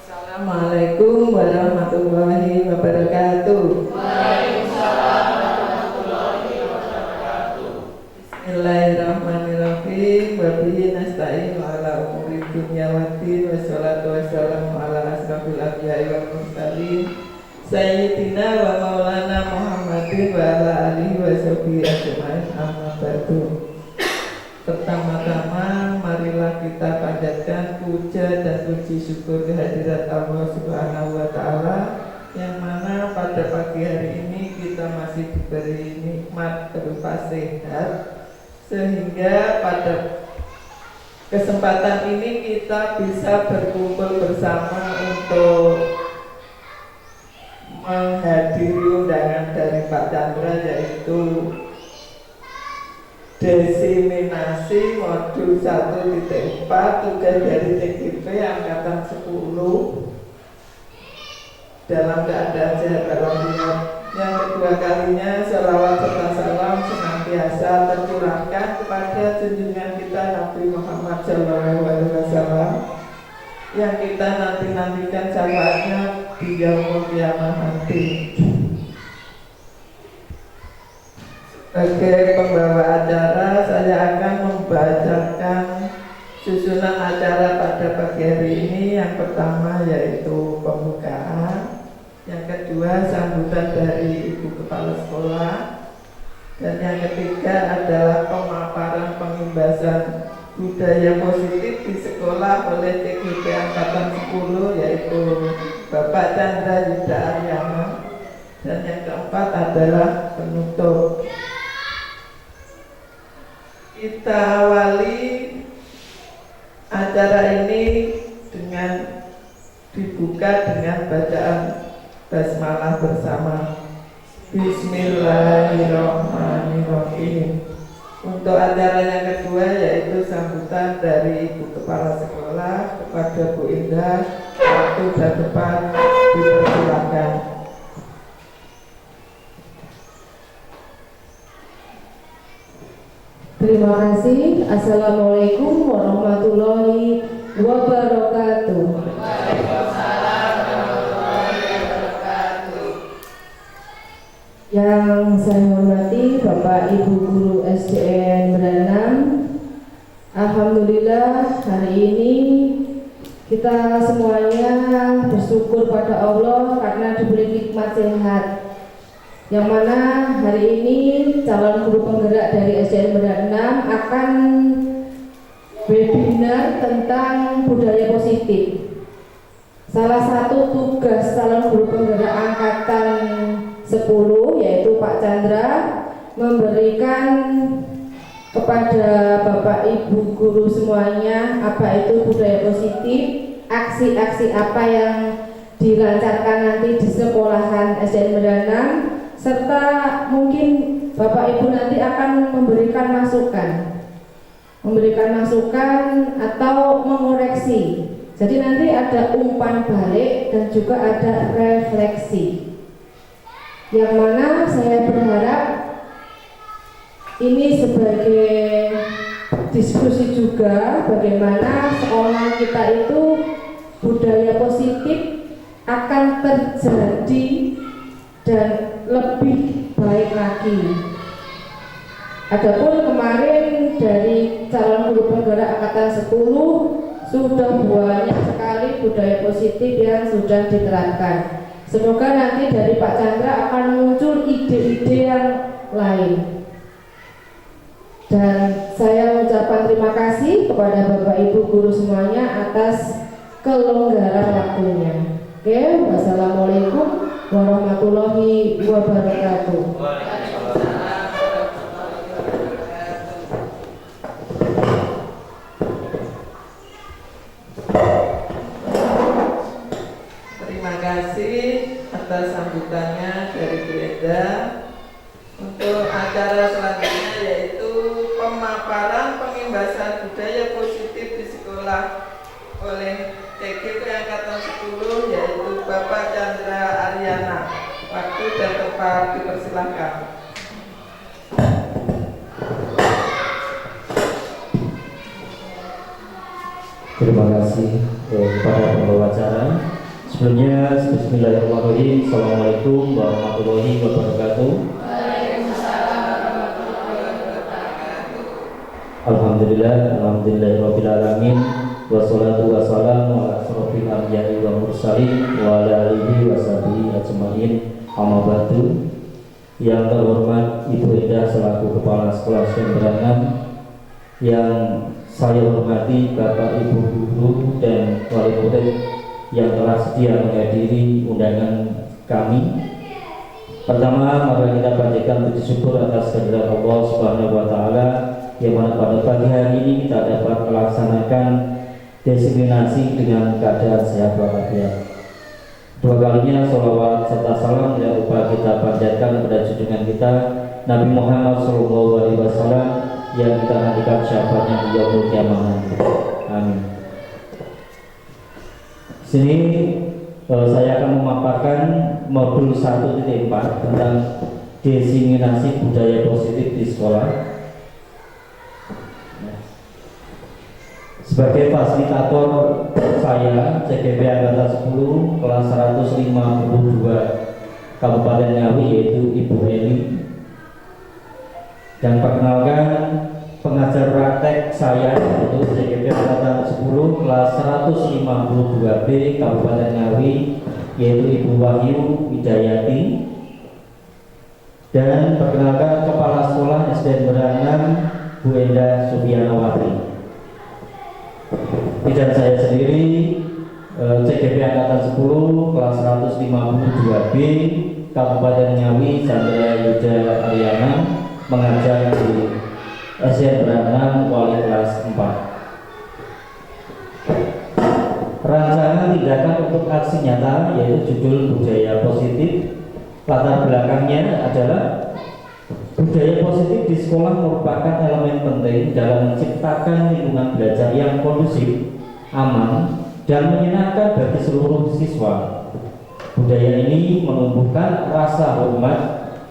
Assalamualaikum warahmatullahi wabarakatuh. Waalaikumsalam warahmatullahi wabarakatuh. Bismillahirrahmanirrahim. Wa bihi nasta'in ala umuri dunya waddin. Wassalatu wassalamu ala asrofil anbiya'i wal mursalin Sayyidina wa maulana Muhammadin wa ala alihi wa sahbihi ajma'in, amma ba'du. Pertama-tama marilah kita panjatkan puja dan puji syukur kehadirat Allah Subhanahu wa Ta'ala, yang mana pada pagi hari ini kita masih diberi nikmat berupa sehat, sehingga pada kesempatan ini kita bisa berkumpul bersama untuk menghadiri undangan dari Pak Chandra, yaitu diseminasi modul 1.4 tugas dari TGP Angkatan 10 dalam keadaan sehat walafiat. Yang kedua kalinya selawat serta salam senantiasa tercurahkan kepada junjungan kita Nabi Muhammad SAW, yang kita nantikan syafaatnya di yaumul qiyamah nanti. Sebagai pembawa acara, saya akan membacakan susunan acara pada pagi hari ini. Yang pertama yaitu pembukaan, yang kedua sambutan dari Ibu Kepala Sekolah, dan yang ketiga adalah pemaparan pengimbasan budaya positif di sekolah oleh TGP Angkatan 10, yaitu Bapak Chandra Yuda Aryana, dan yang keempat adalah penutup. Kita awali acara ini dengan dibuka dengan bacaan basmalah bersama. Bismillahirrahmanirrahim. Untuk acara yang kedua yaitu sambutan dari Ibu Kepala Sekolah kepada Bu Indah. Waktu dan tempat dipersilakan. Terima kasih. Assalamualaikum warahmatullahi wabarakatuh. Waalaikumsalam warahmatullahi wabarakatuh. Yang saya hormati Bapak Ibu Guru SDN Beranam, alhamdulillah hari ini kita semuanya bersyukur pada Allah karena diberi nikmat sehat, yang mana hari ini calon guru penggerak dari SDN Beranam akan webinar tentang budaya positif. Salah satu tugas calon guru penggerak angkatan 10 yaitu Pak Chandra memberikan kepada Bapak Ibu guru semuanya apa itu budaya positif, aksi-aksi apa yang dilancarkan nanti di sekolahan SDN Beranam, serta mungkin Bapak Ibu nanti akan memberikan masukan atau mengoreksi. Jadi nanti ada umpan balik dan juga ada refleksi, yang mana saya berharap ini sebagai diskusi juga bagaimana sekolah kita itu budaya positif akan terjadi dan lebih baik lagi. Adapun kemarin dari calon guru penggerak angkatan 10 sudah banyak sekali budaya positif yang sudah diterapkan. Semoga nanti dari Pak Chandra akan muncul ide-ide yang lain. Dan saya mengucapkan terima kasih kepada Bapak Ibu guru semuanya atas kelonggaran waktunya. Oke, wassalamualaikum warahmatullahi wabarakatuh. Terima kasih atas sambutannya dari Bu Eda. Untuk acara selanjutnya yaitu pemaparan pengimbasan budaya positif di sekolah oleh TGP Angkatan 10, yaitu Bapak Chandra Aryana. Waktu dan tempat dipersilahkan. Terima kasih kepada pembawa acara. Sebelumnya, bismillahirrahmanirrahim. Assalamualaikum warahmatullahi wabarakatuh. Alhamdulillahirabbil alamin. Wassalatu wassalamu ala asyrofil anbiya'i wal mursalin wa ala alihi washabihi ajmain. Amma ba'du. Yang terhormat Ibu Endah selaku Kepala Sekolah SDN 6, yang saya hormati Bapak Ibu guru dan wali murid yang telah sedia menghadiri undangan kami. Pertama, mari kita panjatkan puji syukur atas kehadirat Allah Subhanahu wa taala yang mana pada pagi hari ini kita dapat melaksanakan desiminasi dengan keadaan sehat walafiat. Dua kalinya sholawat serta salam tidak lupa kita panjatkan kepada junjungan kita Nabi Muhammad SAW yang kita nantikan syafaatnya di yaumul kiamah nanti. Amin. Sini saya akan memaparkan modul 1.4 tentang desiminasi budaya positif di sekolah. Sebagai fasilitator saya CGP Angkatan 10 kelas 152 Kabupaten Ngawi, yaitu Ibu Eli, dan perkenalkan pengajar praktek saya yaitu CGP Angkatan 10 kelas 152B Kabupaten Ngawi, yaitu Ibu Wahyu Widayati, dan perkenalkan Kepala Sekolah SDN Berangan Bu Endah Subianawati. Dan saya sendiri CGP Angkatan 10 kelas 152B Kabupaten Ngawi Chandra Yuda Ariana, mengajar di SDN Berangan wali kelas 4. Rancangan tindakan untuk aksi nyata yaitu judul budaya positif. Latar belakangnya adalah budaya positif di sekolah merupakan elemen penting dalam menciptakan lingkungan belajar yang kondusif, aman, dan menyenangkan bagi seluruh siswa. Budaya ini menumbuhkan rasa hormat,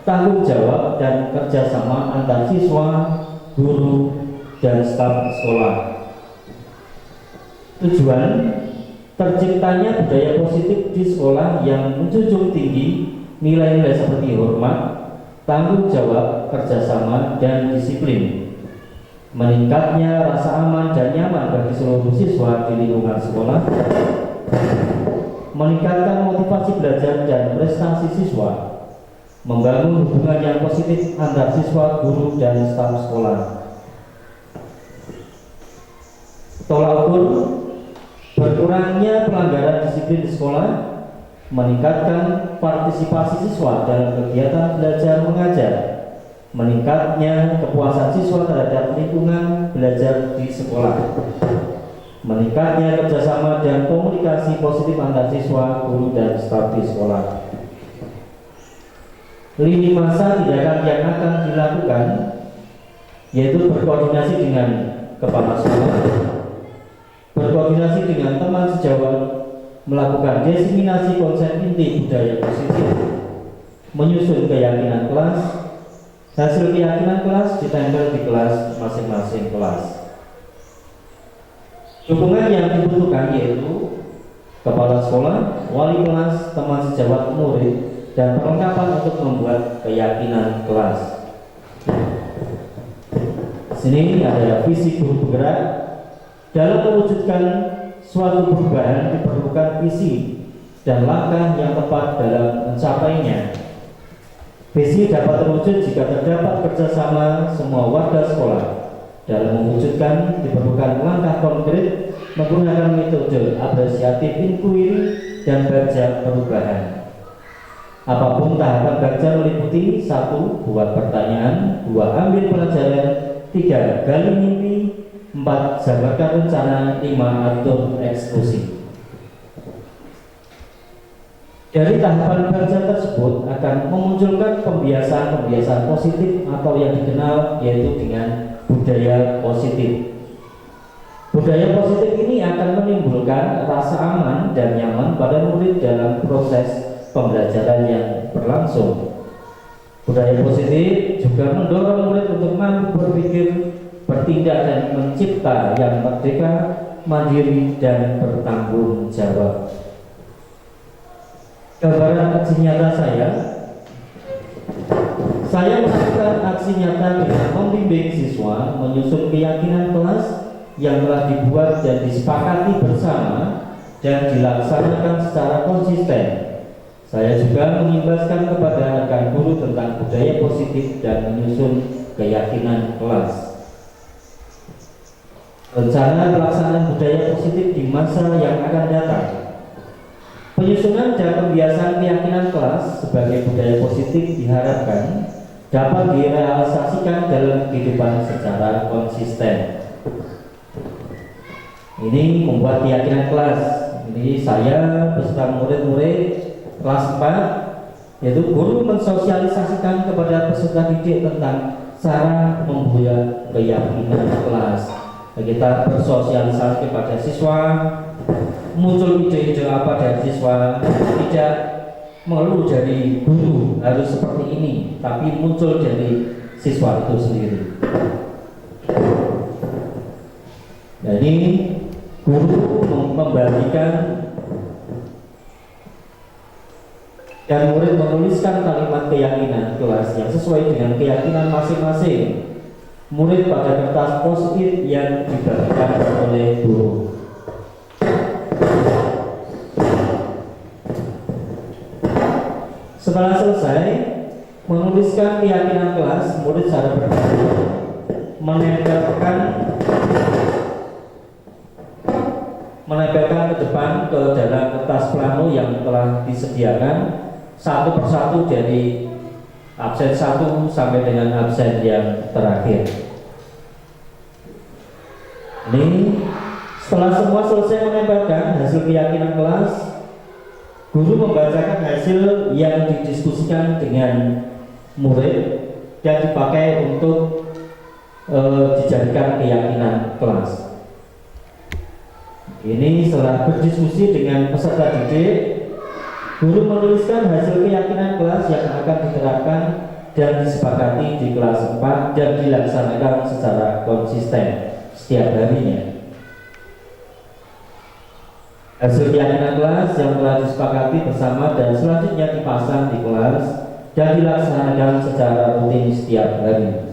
tanggung jawab, dan kerjasama antar siswa, guru, dan staf sekolah. Tujuan terciptanya budaya positif di sekolah yang menjunjung tinggi nilai-nilai seperti hormat, tanggung jawab, kerjasama, dan disiplin. Meningkatnya rasa aman dan nyaman bagi seluruh siswa di lingkungan sekolah. Meningkatkan motivasi belajar dan prestasi siswa. Membangun hubungan yang positif antar siswa, guru, dan staf sekolah. Tolak ukur berkurangnya pelanggaran disiplin di sekolah. Meningkatkan partisipasi siswa dalam kegiatan belajar mengajar, meningkatnya kepuasan siswa terhadap lingkungan belajar di sekolah, meningkatnya kerjasama dan komunikasi positif antar siswa, guru, dan staf di sekolah. Lini masa tindakan yang akan dilakukan yaitu berkoordinasi dengan kepala sekolah, berkoordinasi dengan teman sejawat, melakukan desiminasi konsep inti budaya positif, menyusun keyakinan kelas, hasil keyakinan kelas ditempel di kelas masing-masing kelas. Dukungan yang dibutuhkan yaitu kepala sekolah, wali kelas, teman sejawat murid, dan perlengkapan untuk membuat keyakinan kelas. Sini ada visi guru bergerak. Dalam mewujudkan suatu perubahan diperlukan visi dan langkah yang tepat dalam mencapainya. Visi dapat terwujud jika terdapat kerjasama semua warga sekolah. Dalam mewujudkan diperlukan langkah konkret menggunakan metode apresiatif inquiry dan baca perubahan. Apapun tahapan belajar meliputi 1. Buat pertanyaan, 2. Ambil pelajaran, 3. Gali mimpi, 4. Jabarkan rencana, 5. Atur eksekusi. Dari tahapan belajar tersebut akan memunculkan pembiasaan-pembiasaan positif atau yang dikenal yaitu dengan budaya positif. Budaya positif ini akan menimbulkan rasa aman dan nyaman pada murid dalam proses pembelajaran yang berlangsung. Budaya positif juga mendorong murid untuk mampu berpikir, bertindak, dan mencipta yang merdeka, mandiri, dan bertanggung jawab. Gambaran aksi nyata saya melakukan aksi nyata dengan membimbing siswa menyusun keyakinan kelas yang telah dibuat dan disepakati bersama dan dilaksanakan secara konsisten. Saya juga mengimbaskan kepada rekan guru tentang budaya positif dan menyusun keyakinan kelas. Rencana pelaksanaan budaya positif di masa yang akan datang. Penyusunan dan pembiasaan keyakinan kelas sebagai budaya positif diharapkan dapat direalisasikan dalam kehidupan secara konsisten. Ini membuat keyakinan kelas. Ini saya beserta murid-murid kelas 4, yaitu guru mensosialisasikan kepada peserta didik tentang cara membuat keyakinan kelas. Kita bersosialisasi kepada siswa, muncul ide-ide apa dari siswa, tidak melulu dari guru harus seperti ini, tapi muncul dari siswa itu sendiri. Jadi guru membagikan dan murid menuliskan kalimat keyakinan kelas yang sesuai dengan keyakinan masing-masing murid pada kertas post-it yang dibagikan oleh guru. Setelah selesai menuliskan keyakinan kelas, murid secara bertahap menempelkan ke depan ke dalam kertas plano yang telah disediakan satu persatu dari absen 1 sampai dengan absen yang terakhir. Ini setelah semua selesai menempelkan hasil keyakinan kelas, guru membacakan hasil yang didiskusikan dengan murid dan dipakai untuk dijadikan keyakinan kelas. Ini setelah berdiskusi dengan peserta didik, guru menuliskan hasil keyakinan kelas yang akan diterapkan dan disepakati di kelas 4 dan dilaksanakan secara konsisten setiap harinya. Hasil keyakinan kelas yang telah disepakati bersama dan selanjutnya dipasang di kelas dan dilaksanakan secara rutin setiap hari.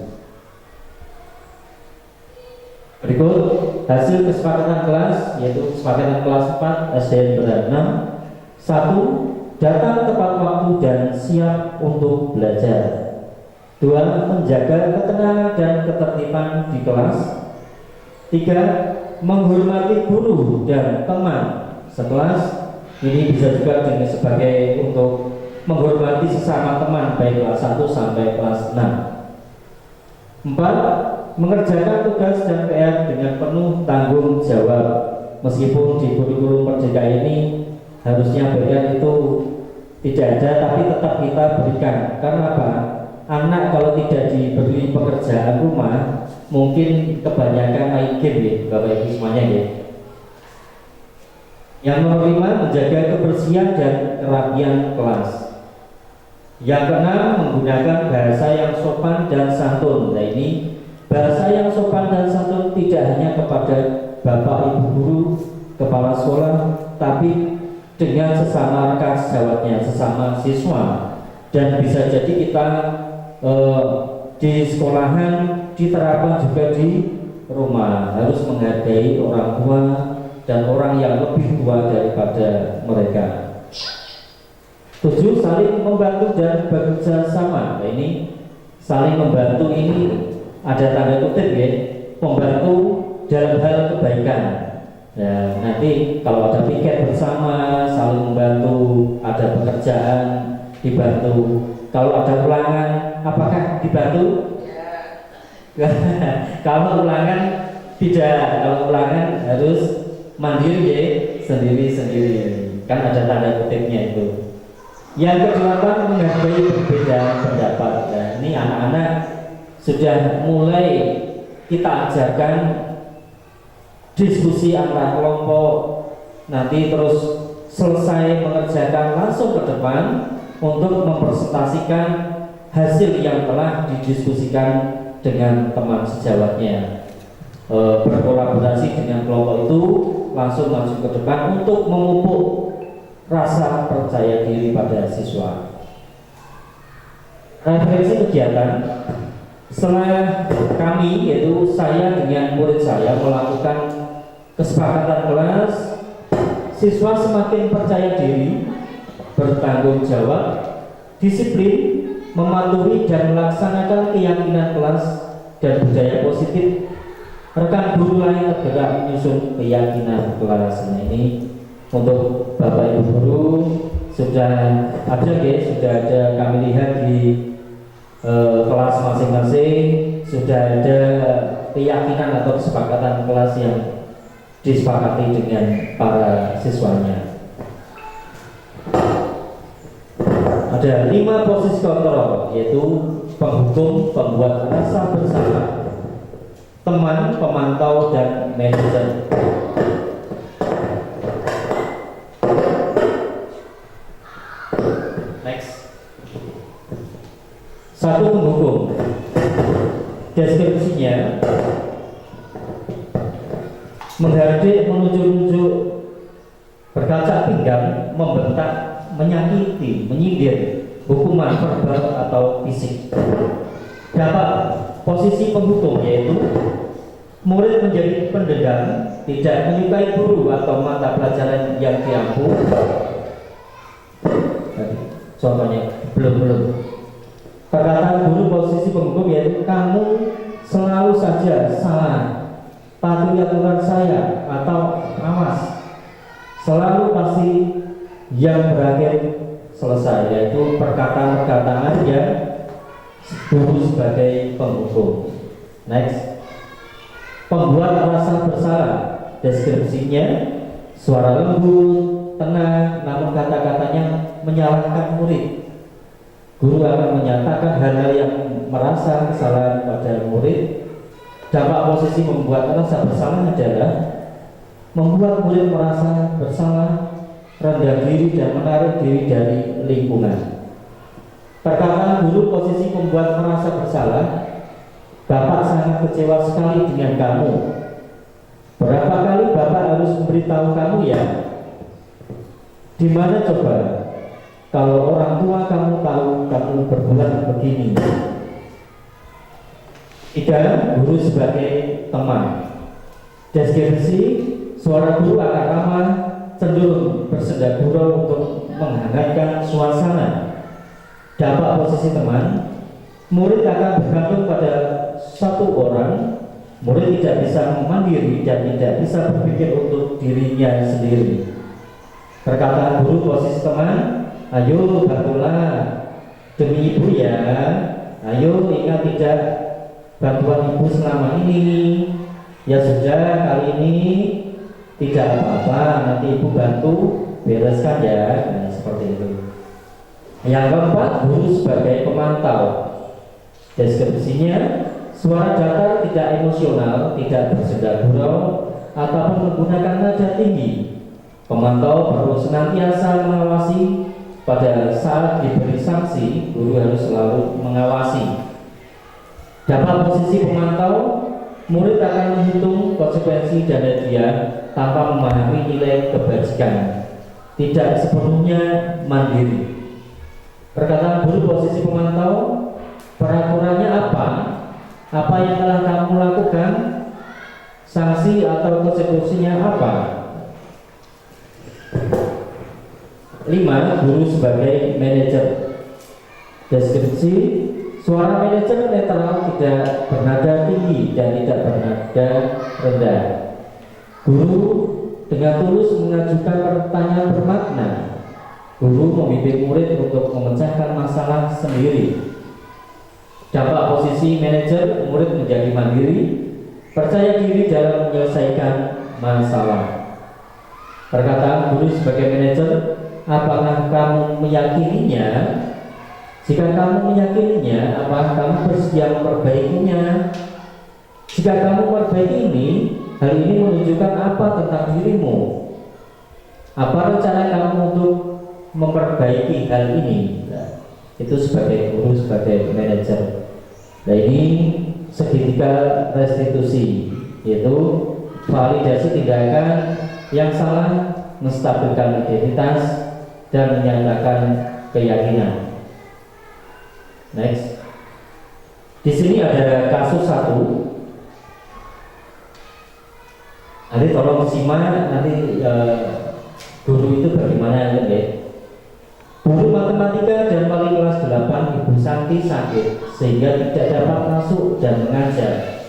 Berikut hasil kesepakatan kelas, yaitu kesepakatan kelas 4 SDN Berat 6. 1. Datang tepat waktu dan siap untuk belajar. 2. Menjaga ketenangan dan ketertiban di kelas. 3. Menghormati guru dan teman sekelas. Ini bisa juga dengan sebagai untuk menghormati sesama teman baik kelas 1 sampai kelas 6. 4. Mengerjakan tugas dan PR dengan penuh tanggung jawab. Meskipun di kurikulum Merdeka ini harusnya bagian itu tidak ada, tapi tetap kita berikan. Karena apa? Anak kalau tidak diberi pekerjaan rumah, mungkin kebanyakan main game ya, Bapak Ibu semuanya ya. Yang nomor 5, menjaga kebersihan dan kerapian kelas. Yang keenam, menggunakan bahasa yang sopan dan santun. Nah ini bahasa yang sopan dan santun tidak hanya kepada Bapak Ibu guru, kepala sekolah, tapi dengan sesama rekan sejawatnya, sesama siswa. Dan bisa jadi kita di sekolahan diterapkan juga di rumah, harus menghargai orang tua dan orang yang lebih tua daripada mereka. 7. Saling membantu dan bekerja sama. Nah, ini saling membantu ini ada tanda kutip ya, membantu dalam hal kebaikan. Ya, nanti kalau ada piket bersama, saling membantu, ada pekerjaan dibantu. Kalau ada ulangan, apakah dibantu? Ya. Kalau ulangan tidak, kalau ulangan harus mandiri ya, sendiri-sendiri. Kan ada tanda kutipnya itu. Yang kedelapan, menghargai perbedaan pendapat. Nah, ini anak-anak sudah mulai kita ajarkan diskusi antar kelompok, nanti terus selesai mengerjakan langsung ke depan untuk mempresentasikan hasil yang telah didiskusikan dengan teman sejawatnya. Berkolaborasi dengan kelompok itu langsung maju ke depan untuk memupuk rasa percaya diri pada siswa. Referensi kegiatan, setelah kami, yaitu saya dengan murid saya melakukan kesepakatan kelas, siswa semakin percaya diri, bertanggung jawab, disiplin, mematuhi dan melaksanakan keyakinan kelas dan budaya positif. Rekan guru lain tergerak menyusun keyakinan kelas. Nah, ini untuk Bapak Ibu guru sudah ada, sudah ada kami lihat di kelas masing-masing, sudah ada keyakinan atau kesepakatan kelas yang disepakati dengan para siswanya. Ada 5 posisi kontrol, yaitu penghukum, pembuat rasa bersalah, teman, pemantau, dan manajer. Next. 1. Penghukum. Deskripsinya menghardik, menunjuk-nunjuk, berkaca pinggang, membentak, menyakiti, menyindir, hukuman verbal atau fisik. Dapat posisi penghukum, yaitu murid menjadi pendendam, tidak menyukai guru atau mata pelajaran yang diampu. Contohnya belum. Perkataan guru posisi penghukum yaitu kamu selalu saja salah, patuhi aturan saya, atau awas, selalu pasti yang berakhir selesai, yaitu perkataan-perkataan yang guru sebagai penghukum. Next. Pembuat rasa bersalah. Deskripsinya suara lembut, tenang, namun kata-katanya menyalahkan murid. Guru akan menyatakan hal-hal yang merasa kesalahan pada murid. Dampak posisi membuat rasa bersalah adalah membuat murid merasa bersalah, rendah diri, dan menarik diri dari lingkungan. Perkataan guru posisi membuat merasa bersalah. Bapak sangat kecewa sekali dengan kamu. Berapa kali Bapak harus memberitahu kamu ya? Di mana coba? Kalau orang tua kamu tahu kamu berbuat begini. 3. Guru sebagai teman. Deskripsi suara guru akan ramah, cenderung bersenda gurau untuk menghangatkan suasana. Dampak posisi teman, murid akan bergantung pada satu orang. Murid tidak bisa mandiri dan tidak bisa berpikir untuk dirinya sendiri. Perkataan guru posisi teman, ayo bantulah demi ibu ya, ayo ingat tidak bantuan ibu selama ini. Ya sudah, kali ini tidak apa-apa, nanti ibu bantu bereskan ya. Nah, seperti itu. Yang keempat, guru sebagai pemantau. Deskripsinya suara datar, tidak emosional, tidak bersenda gurau, ataupun menggunakan nada tinggi. Pemantau perlu senantiasa mengawasi. Pada saat diberi sanksi, guru harus selalu mengawasi. Dapat posisi pemantau, murid akan menghitung konsekuensi dan hadiah tanpa memahami nilai kebajikan, tidak sepenuhnya mandiri. Perkataan guru posisi pemantau, peraturannya apa? Apa yang telah kamu lakukan? Sanksi atau konsekuensinya apa? 5. Guru sebagai manajer. Deskripsi suara manajer netral, tidak bernada tinggi dan tidak bernada rendah. Guru dengan tulus mengajukan pertanyaan bermakna. Guru membimbing murid untuk memecahkan masalah sendiri. Dampak posisi manajer, murid menjadi mandiri, percaya diri dalam menyelesaikan masalah. Perkataan guru sebagai manajer, apakah kamu meyakininya? Jika kamu meyakininya, apakah kamu bersedia memperbaikinya? Jika kamu memperbaiki ini, hal ini menunjukkan apa tentang dirimu? Apa rencana kamu untuk memperbaiki hal ini? Nah, itu sebagai guru, sebagai manajer. Nah, ini segitiga restitusi, yaitu validasi tindakan yang salah, menstabilkan identitas, dan menyatakan keyakinan. Next. Di sini ada kasus satu. Nanti tolong simak nanti guru itu bagaimana ya. Guru matematika dan wali kelas 8 Ibu Santi sakit sehingga tidak dapat masuk dan mengajar.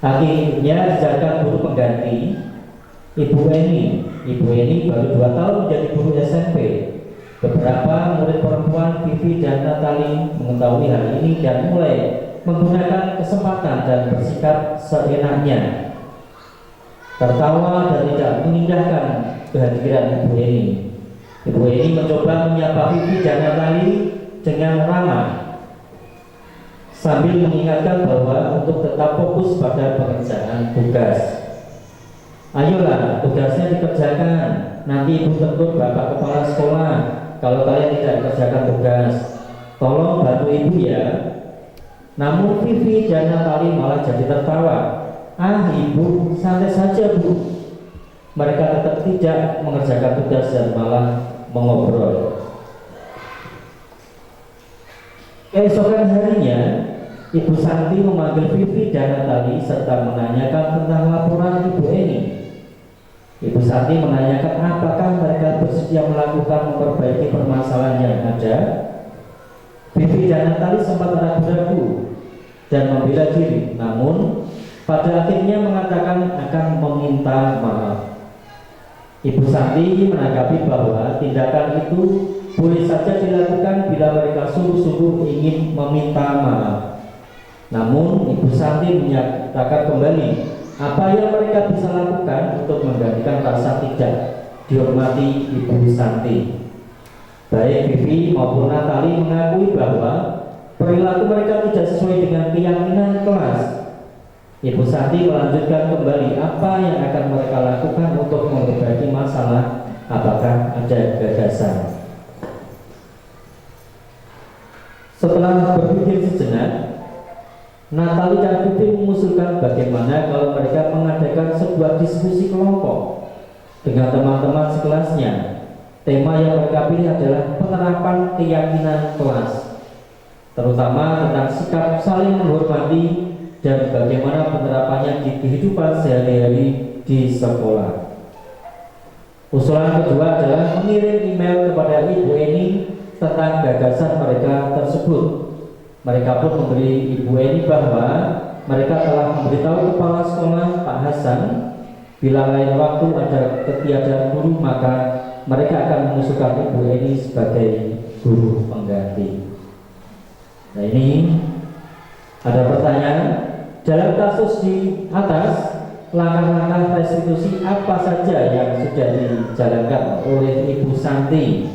Akhirnya dijaga guru pengganti Ibu Eni. Ibu Eni baru 2 tahun menjadi guru SMP. Beberapa murid perempuan Vivi dan Natali mengetahui hal ini dan mulai menggunakan kesempatan dan bersikap seenaknya, tertawa dan tidak mengindahkan kehadiran Ibu Eni. Ibu Eni mencoba menyapa Vivi dan Natali dengan ramah sambil mengingatkan bahwa untuk tetap fokus pada pekerjaan tugas. Ayolah, tugasnya dikerjakan. Nanti ibu tegur bapak kepala sekolah kalau kalian tidak kerjakan tugas. Tolong bantu ibu ya. Namun Vivi dan Natali malah jadi tertawa. Ah ibu, santai saja bu. Mereka tetap tidak mengerjakan tugas dan malah mengobrol. Keesokan harinya, Ibu Santi memanggil Vivi dan Natali serta menanyakan tentang laporan Ibu Eni. Ibu Santi menanyakan apakah mereka bersedia melakukan memperbaiki permasalahan yang ada. Vivi dan Natali sempat ragu-ragu dan membela diri, namun pada akhirnya mengatakan akan meminta maaf. Ibu Santi menanggapi bahwa tindakan itu boleh saja dilakukan bila mereka sungguh-sungguh ingin meminta maaf. Namun Ibu Santi menyatakan kembali apa yang mereka bisa lakukan untuk menggantikan rasa tidak dihormati Ibu Santi. Baik Vivi maupun Natali mengakui bahwa perilaku mereka tidak sesuai dengan keyakinan kelas. Ibu Santi melanjutkan kembali apa yang akan mereka lakukan untuk memperbaiki masalah. Apakah ada gagasan? Setelah berpikir sejenak, Natali dan Vivi mengusulkan bagaimana kalau mereka mengadakan sebuah diskusi kelompok dengan teman-teman sekelasnya. Tema yang mereka pilih adalah penerapan keyakinan kelas, terutama tentang sikap saling menghormati dan bagaimana penerapannya di kehidupan sehari-hari di sekolah. Usulan kedua adalah mengirim email kepada Ibu Eni tentang gagasan mereka tersebut. Mereka pun memberi Ibu Eni bahwa mereka telah memberitahu kepala sekolah Pak Hasan bila lain waktu ada ketiadaan guru maka mereka akan mengusulkan Ibu Eni sebagai guru pengganti. Nah ini ada pertanyaan. Dalam kasus di atas, langkah-langkah restitusi apa saja yang sudah dijalankan oleh Ibu Santi?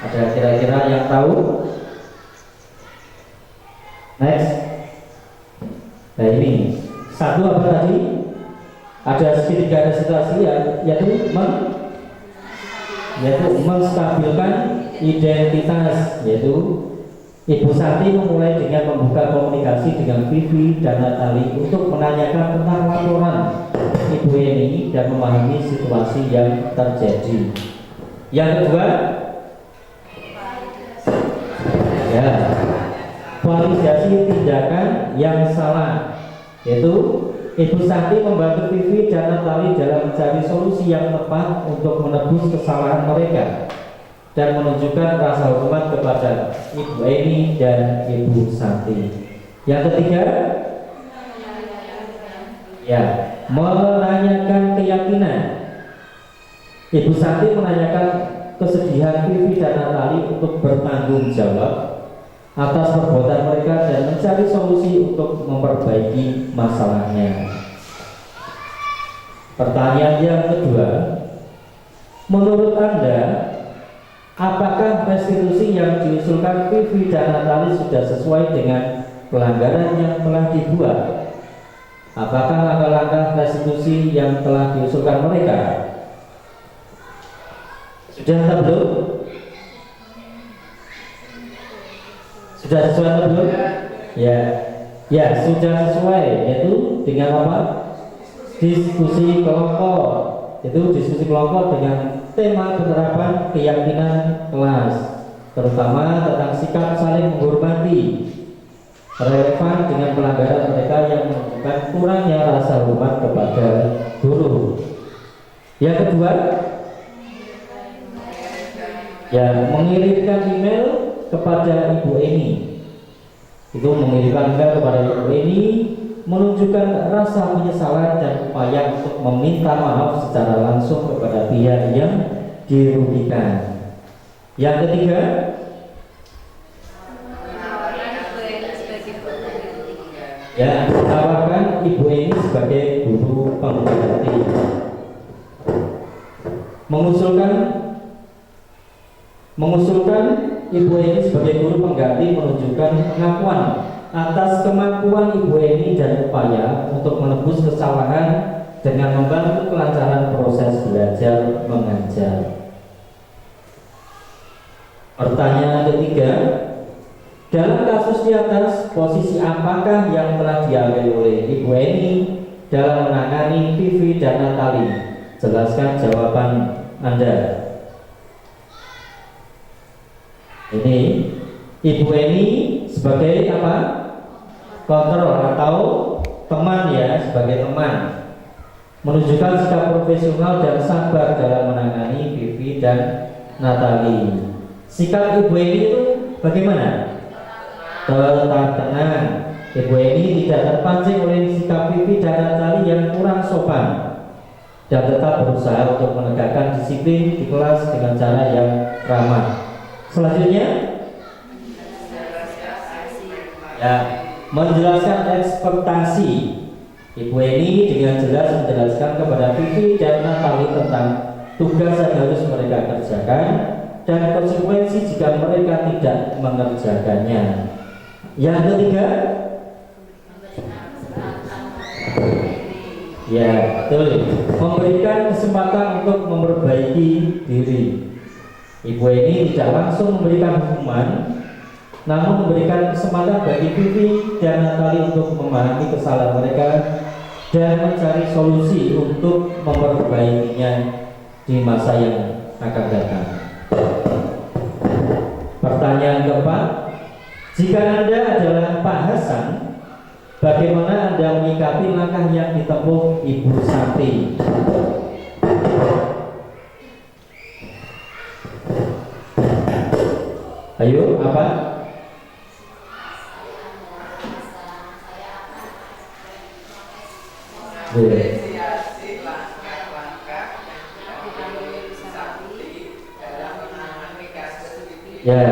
Ada kira-kira yang tahu? Next. Nah ini satu apa tadi? Ada segitiga restitusi yaitu menstabilkan identitas, yaitu Ibu Santi memulai dengan membuka komunikasi dengan Vivi dan Natali untuk menanyakan tentang laporan Ibu Eni dan memahami situasi yang terjadi. Yang kedua, ya, validasi tindakan yang salah, yaitu Ibu Santi membantu Vivi dan Natali dalam mencari solusi yang tepat untuk menebus kesalahan mereka dan menunjukkan rasa hormat kepada Ibu Eni dan Ibu Santi. Yang ketiga, ya, menanyakan keyakinan. Ibu Santi menanyakan kesedihan Vivi dan Natali untuk bertanggung jawab atas perbuatan mereka dan mencari solusi untuk memperbaiki masalahnya. Pertanyaan yang kedua, menurut Anda, apakah restitusi yang diusulkan Vivi dan Natali sudah sesuai dengan pelanggaran yang telah dibuat? Apakah langkah-langkah restitusi yang telah diusulkan mereka sudah atau belum? Sudah sesuai atau belum? Ya, sudah sesuai, yaitu dengan apa? Diskusi kelompok. itu diskusi kelompok dengan tema penerapan keyakinan kelas, terutama tentang sikap saling menghormati, relevan dengan pelanggaran mereka yang menunjukkan kurangnya rasa hormat kepada guru. Yang kedua, ya, mengirimkan email kepada Ibu Eni. Itu mengirimkan email kepada Ibu Eni, menunjukkan rasa penyesalan dan upaya untuk meminta maaf secara langsung kepada pihak yang dirugikan. Yang ketiga, ya, tawarkan Ibu Eni sebagai guru pengganti. Mengusulkan Ibu Eni sebagai guru pengganti menunjukkan pengakuan atas kemampuan Ibu Eni dan upaya untuk menebus kesalahan dengan membantu kelancaran proses belajar mengajar. Pertanyaan ketiga, dalam kasus di atas, posisi apakah yang telah diambil oleh Ibu Eni dalam menangani Vivi dan Natali? Jelaskan jawaban Anda. Ini Ibu Eni sebagai apa? Kontrol atau teman, ya, sebagai teman, menunjukkan sikap profesional dan sabar dalam menangani Vivi dan Natali. Sikap Ibu Eni itu bagaimana? Tetap tenang. Ibu Eni tidak terpancing oleh sikap Vivi dan Natali yang kurang sopan dan tetap berusaha untuk menegakkan disiplin di kelas dengan cara yang ramah. Selanjutnya, ya, menjelaskan ekspektasi. Ibu Eni dengan jelas menjelaskan kepada Vivi dan Natali tentang tugas yang harus mereka kerjakan dan konsekuensi jika mereka tidak mengerjakannya. Yang ketiga, ya, betul, memberikan kesempatan untuk memperbaiki diri. Ibu Eni tidak langsung memberikan hukuman, namun memberikan kesempatan bagi Vivi dan Natali untuk memahami kesalahan mereka dan mencari solusi untuk memperbaikinya di masa yang akan datang. Pertanyaan keempat, jika Anda adalah Pak Hasan, bagaimana Anda menyikapi langkah yang ditempuh Ibu Santi? Ayo, apa? Apresiasi langkah-langkah yang dilakukan oleh Santi dalam menangani kasus ini. Ya,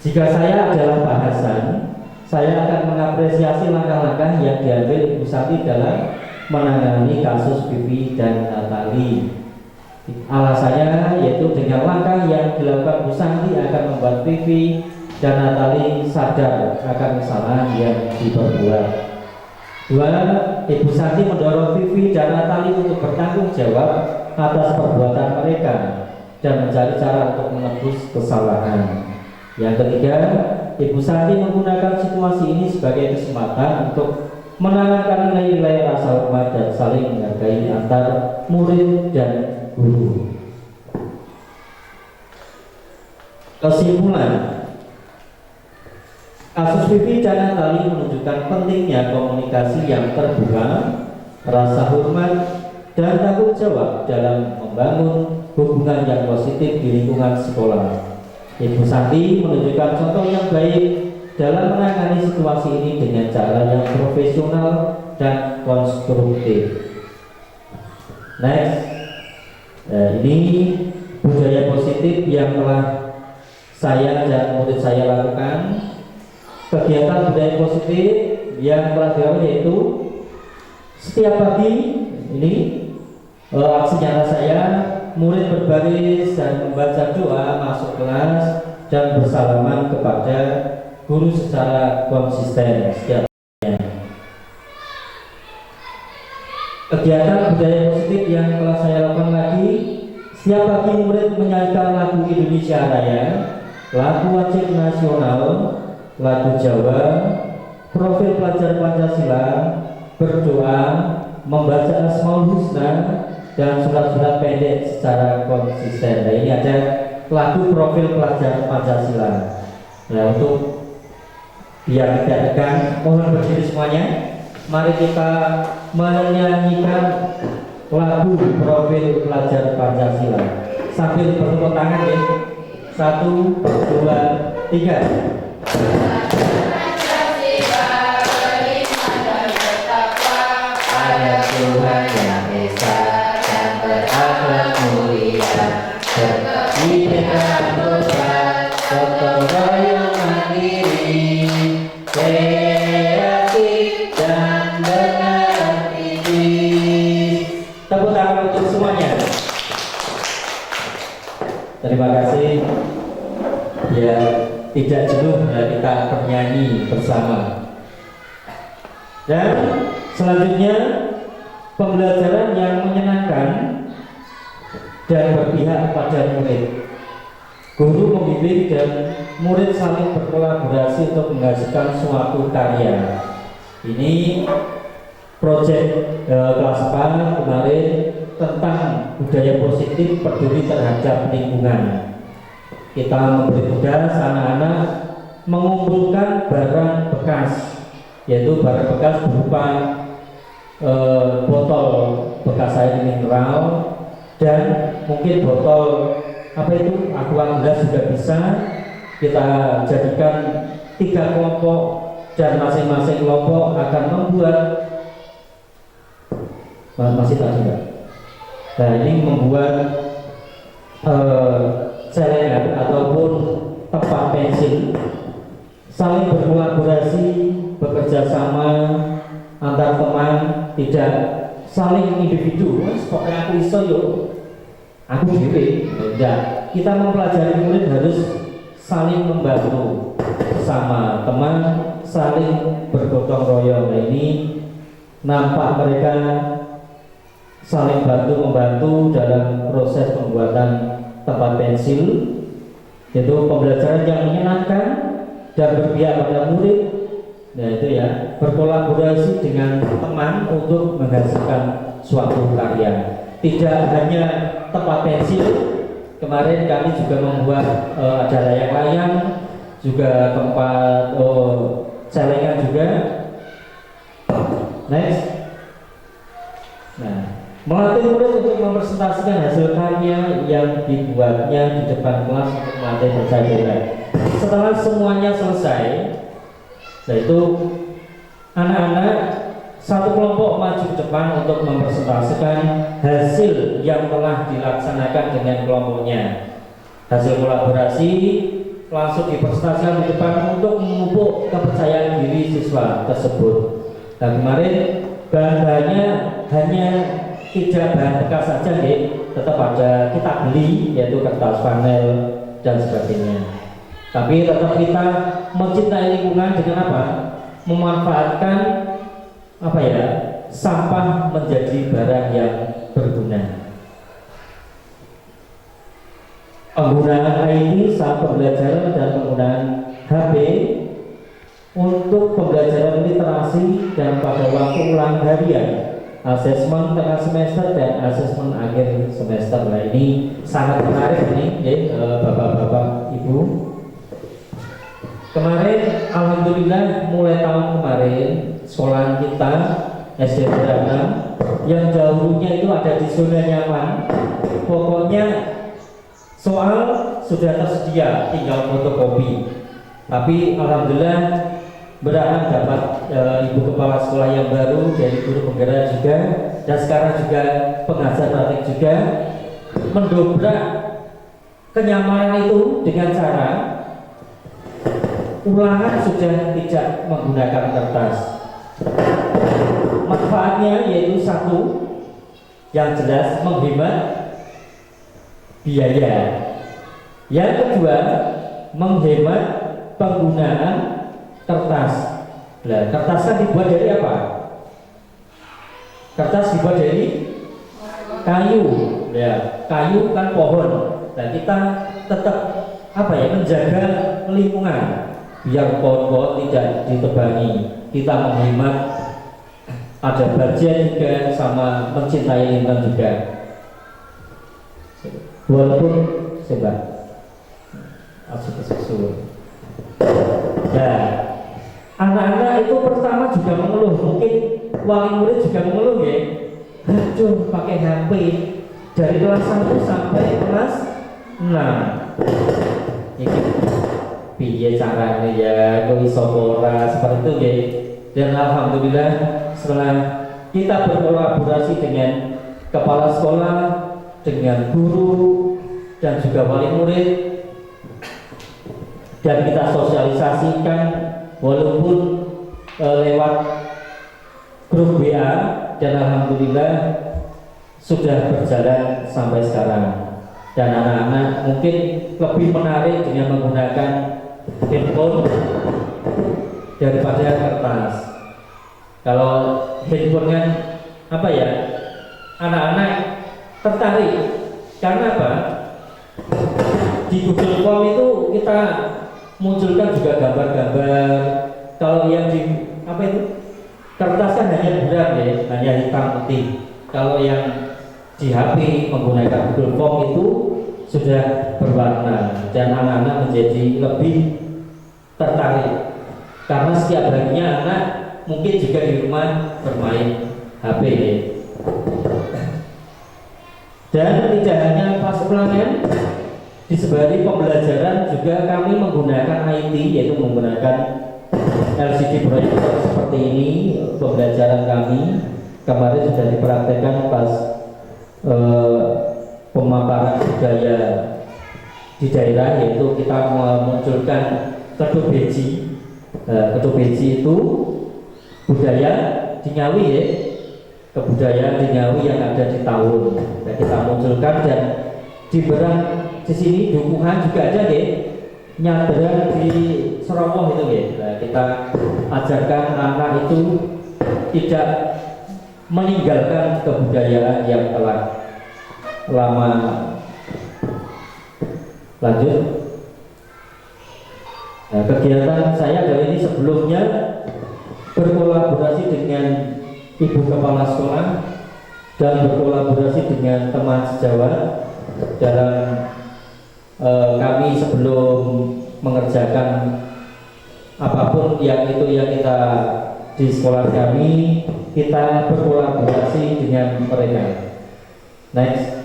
jika saya adalah Pak Hasan, saya akan mengapresiasi langkah-langkah yang diambil Ibu Santi dalam menangani kasus Vivi dan Natali. Alasannya yaitu dengan langkah yang dilakukan Bu Santi akan membuat Vivi dan Natali sadar akan kesalahan yang diperbuat. Dua, Ibu Santi mendorong Vivi dan Natali untuk bertanggung jawab atas perbuatan mereka dan mencari cara untuk menebus kesalahan. Yang ketiga, Ibu Santi menggunakan situasi ini sebagai kesempatan untuk menanamkan nilai-nilai rasa hormat dan saling menghargai antar murid dan guru. Kesimpulan, kasus Vivi dan Natali menunjukkan pentingnya komunikasi yang terbuka, rasa hormat, dan tanggung jawab dalam membangun hubungan yang positif di lingkungan sekolah. Ibu Santi menunjukkan contoh yang baik dalam menangani situasi ini dengan cara yang profesional dan konstruktif. Next. Ini budaya positif yang telah saya dan murid saya lakukan. Kegiatan budaya positif yang telah dilakukan yaitu setiap pagi ini aksi nyata saya, murid berbaris dan membaca doa masuk kelas dan bersalaman kepada guru secara konsisten setiap harinya. Kegiatan budaya positif yang telah saya lakukan lagi, setiap pagi murid menyanyikan lagu Indonesia Raya, lagu wajib nasional, lagu Jawa, profil pelajar Pancasila, berdoa, membaca Asmaul Husna dan surat-surat pendek secara konsisten. Nah, ini ada lagu profil pelajar Pancasila. Nah, untuk biar tidak tegang, mohon berdiri semuanya. Mari kita menyanyikan lagu profil pelajar Pancasila sambil bertepuk tangan ya. 1, 2, 3. Tuhan yang Esa dan berakhlak mulia, berkebinekaan tobat, gotong royong mandiri, kreatif dan beraktivis. Tepuk tangan untuk semuanya. Terima kasih. Ya, tidak jenuh kita bernyanyi bersama. Dan selanjutnya pembelajaran yang menyenangkan dan berpihak pada murid. Guru membimbing dan murid saling berkolaborasi untuk menghasilkan suatu karya. Ini proyek kelas 4 kemarin tentang budaya positif peduli terhadap lingkungan. Kita memberi tugas anak-anak mengumpulkan barang bekas, yaitu barang bekas berupa botol bekas air mineral dan mungkin botol apa itu aqua gelas juga bisa. Kita jadikan 3 kelompok dan masing-masing kelompok akan membuat masih tadi Mbak. Nah, ini membuat celengan ataupun tempat pensil, saling berkolaborasi, bekerja sama antar teman, tidak saling individu. Pokoknya aku iso yo, aku dewe. Tidak. Kita mempelajari murid harus saling membantu sama teman, saling bergotong royong. Nah, ini nampak mereka saling bantu-membantu dalam proses pembuatan tempat pensil, yaitu pembelajaran yang menyenangkan dan berpihak pada murid. Nah, itu ya, berkolaborasi dengan teman untuk menghasilkan suatu karya. Tidak hanya tempat pensil, kemarin kami juga membuat ada layang-layang, juga tempat celengan juga. Next. Nah, melatih murid untuk mempresentasikan hasil karya yang dibuatnya di depan kelas untuk melatih percaya diri. Setelah semuanya selesai, yaitu anak-anak satu kelompok maju ke depan untuk mempresentasikan hasil yang telah dilaksanakan dengan kelompoknya. Hasil kolaborasi langsung dipresentasikan di depan untuk memupuk kepercayaan diri siswa tersebut. Dan kemarin bahan-bahannya hanya tidak bahan bekas saja, tetap ada kita beli, yaitu kertas panel dan sebagainya. Tapi tetap kita mencintai lingkungan dengan apa? Memanfaatkan apa ya? Sampah menjadi barang yang berguna. Penggunaan IT saat pembelajaran dan penggunaan HP untuk pembelajaran literasi dan pada waktu ulang harian, asesmen tengah semester dan asesmen akhir semester. Nah, ini sangat menarik ini, bapak-bapak, ibu. Kemarin, alhamdulillah, mulai tahun kemarin sekolah kita SD Beranak yang dahulunya itu ada di zona nyaman. Pokoknya soal sudah tersedia, tinggal fotokopi. Tapi alhamdulillah Beranak dapat ibu kepala sekolah yang baru dari guru penggerak juga, dan sekarang juga pengajar praktik juga mendobrak kenyamanan itu dengan cara ulangan sudah tidak menggunakan kertas. Manfaatnya yaitu satu, yang jelas menghemat biaya. Yang kedua, menghemat penggunaan kertas. Nah, kertas kan dibuat dari apa? Kertas dibuat dari kayu. Ya, kayu kan pohon. Dan kita tetap apa ya, menjaga lingkungan biar pohon-pohon tidak ditebangi. Kita menghemat ada bagian juga sama mencintai lingkungan juga. Walaupun sebab asik seksual. Nah, anak-anak itu pertama juga mengeluh, mungkin wali murid juga mengeluh ya. Aduh, pakai HP dari kelas 1 sampai kelas 6. Ini piye caranya ya, kok iso ora seperti itu ya. Dan alhamdulillah setelah kita berkolaborasi dengan kepala sekolah, dengan guru dan juga wali murid, dan kita sosialisasikan walaupun lewat grup WA, dan alhamdulillah sudah berjalan sampai sekarang. Dan anak-anak mungkin lebih menarik dengan menggunakan handphone daripada kertas. Kalau handphone kan apa ya, anak-anak tertarik karena apa? Di Google Form itu kita munculkan juga gambar-gambar. Kalau yang di apa itu, kertas kan hanya buram ya, hanya hitam putih. Kalau yang di HP menggunakan Google Form itu sudah berwarna, dan anak-anak menjadi lebih tertarik karena setiap harinya anak mungkin juga di rumah bermain HP ya. Dan tidak hanya pas ulangan, di sembari pembelajaran juga kami menggunakan IT, yaitu menggunakan LCD proyektor seperti ini. Pembelajaran kami kemarin sudah dipraktekkan pas pemaparan budaya di daerah, yaitu kita memunculkan Ketu Beji. Ketu Beji itu budaya di Ngawi ya, kebudayaan di Ngawi yang ada di Taun. Nah, kita munculkan, dan di Berang di sini Dukungan juga ada ya, Nyadran di Serowoh itu ya. Nah, kita ajarkan anak itu tidak meninggalkan kebudayaan yang telah lama. Lanjut. Nah, kegiatan saya kali ini sebelumnya berkolaborasi dengan Ibu Kepala Sekolah dan berkolaborasi dengan teman sejawat dalam kami sebelum mengerjakan apapun yang kita di sekolah kami, kita berkolaborasi dengan mereka. Next.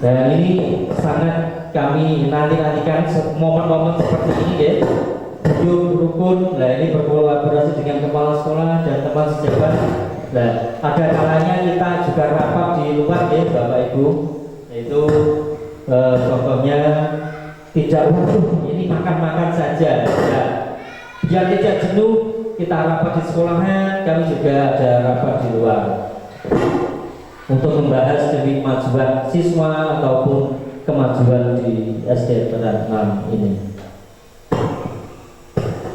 Dan ini sangat kami nantikan momen-momen seperti ini ya, hidup rukun. Nah, ini berkolaborasi dengan kepala sekolah dan teman sejawat. Nah, ada kalanya kita juga rapat di luar ya Bapak Ibu, yaitu contohnya tidak ini makan-makan saja. Nah, biar tidak jenuh, kita rapat di sekolahan, kami juga ada rapat di luar untuk membahas demi kemajuan siswa ataupun kemajuan di SD Beran 6 ini.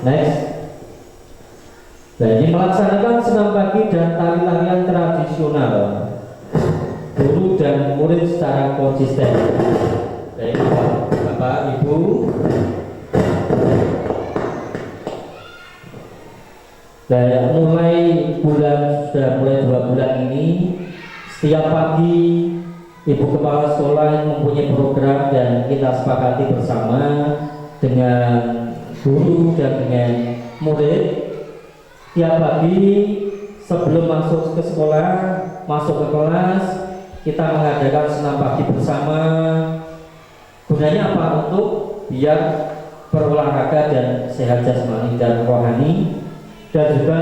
Next. Nah, ini melaksanakan senam pagi dan tari-tarian tradisional, guru dan murid secara konsisten. Nah, ini Bapak Ibu. Dan mulai sudah mulai 2 bulan ini, setiap pagi Ibu Kepala Sekolah mempunyai program, dan kita sepakati bersama dengan guru dan dengan murid. Tiap pagi sebelum masuk ke sekolah, masuk ke kelas, kita mengadakan senam pagi bersama. Gunanya apa? Untuk biar berolahraga dan sehat jasmani dan rohani, dan juga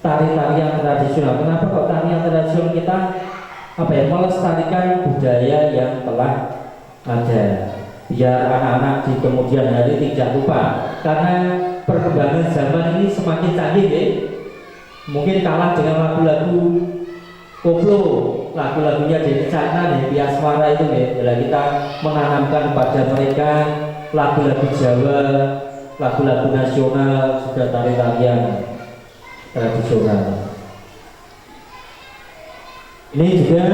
tari-tarian tradisional. Kenapa kok tarian tradisional? Kita melestarikan budaya yang telah ada, biar anak-anak di kemudian hari tidak lupa. Karena perkembangan zaman ini semakin canggih ya. Mungkin kalah dengan lagu-lagu koplo, lagu-lagunya dari China, dari Asmara itu ya. Jadi kita menanamkan pada mereka lagu-lagu Jawa, lagu-lagu nasional, juga tari-tarian tradisional. Ini juga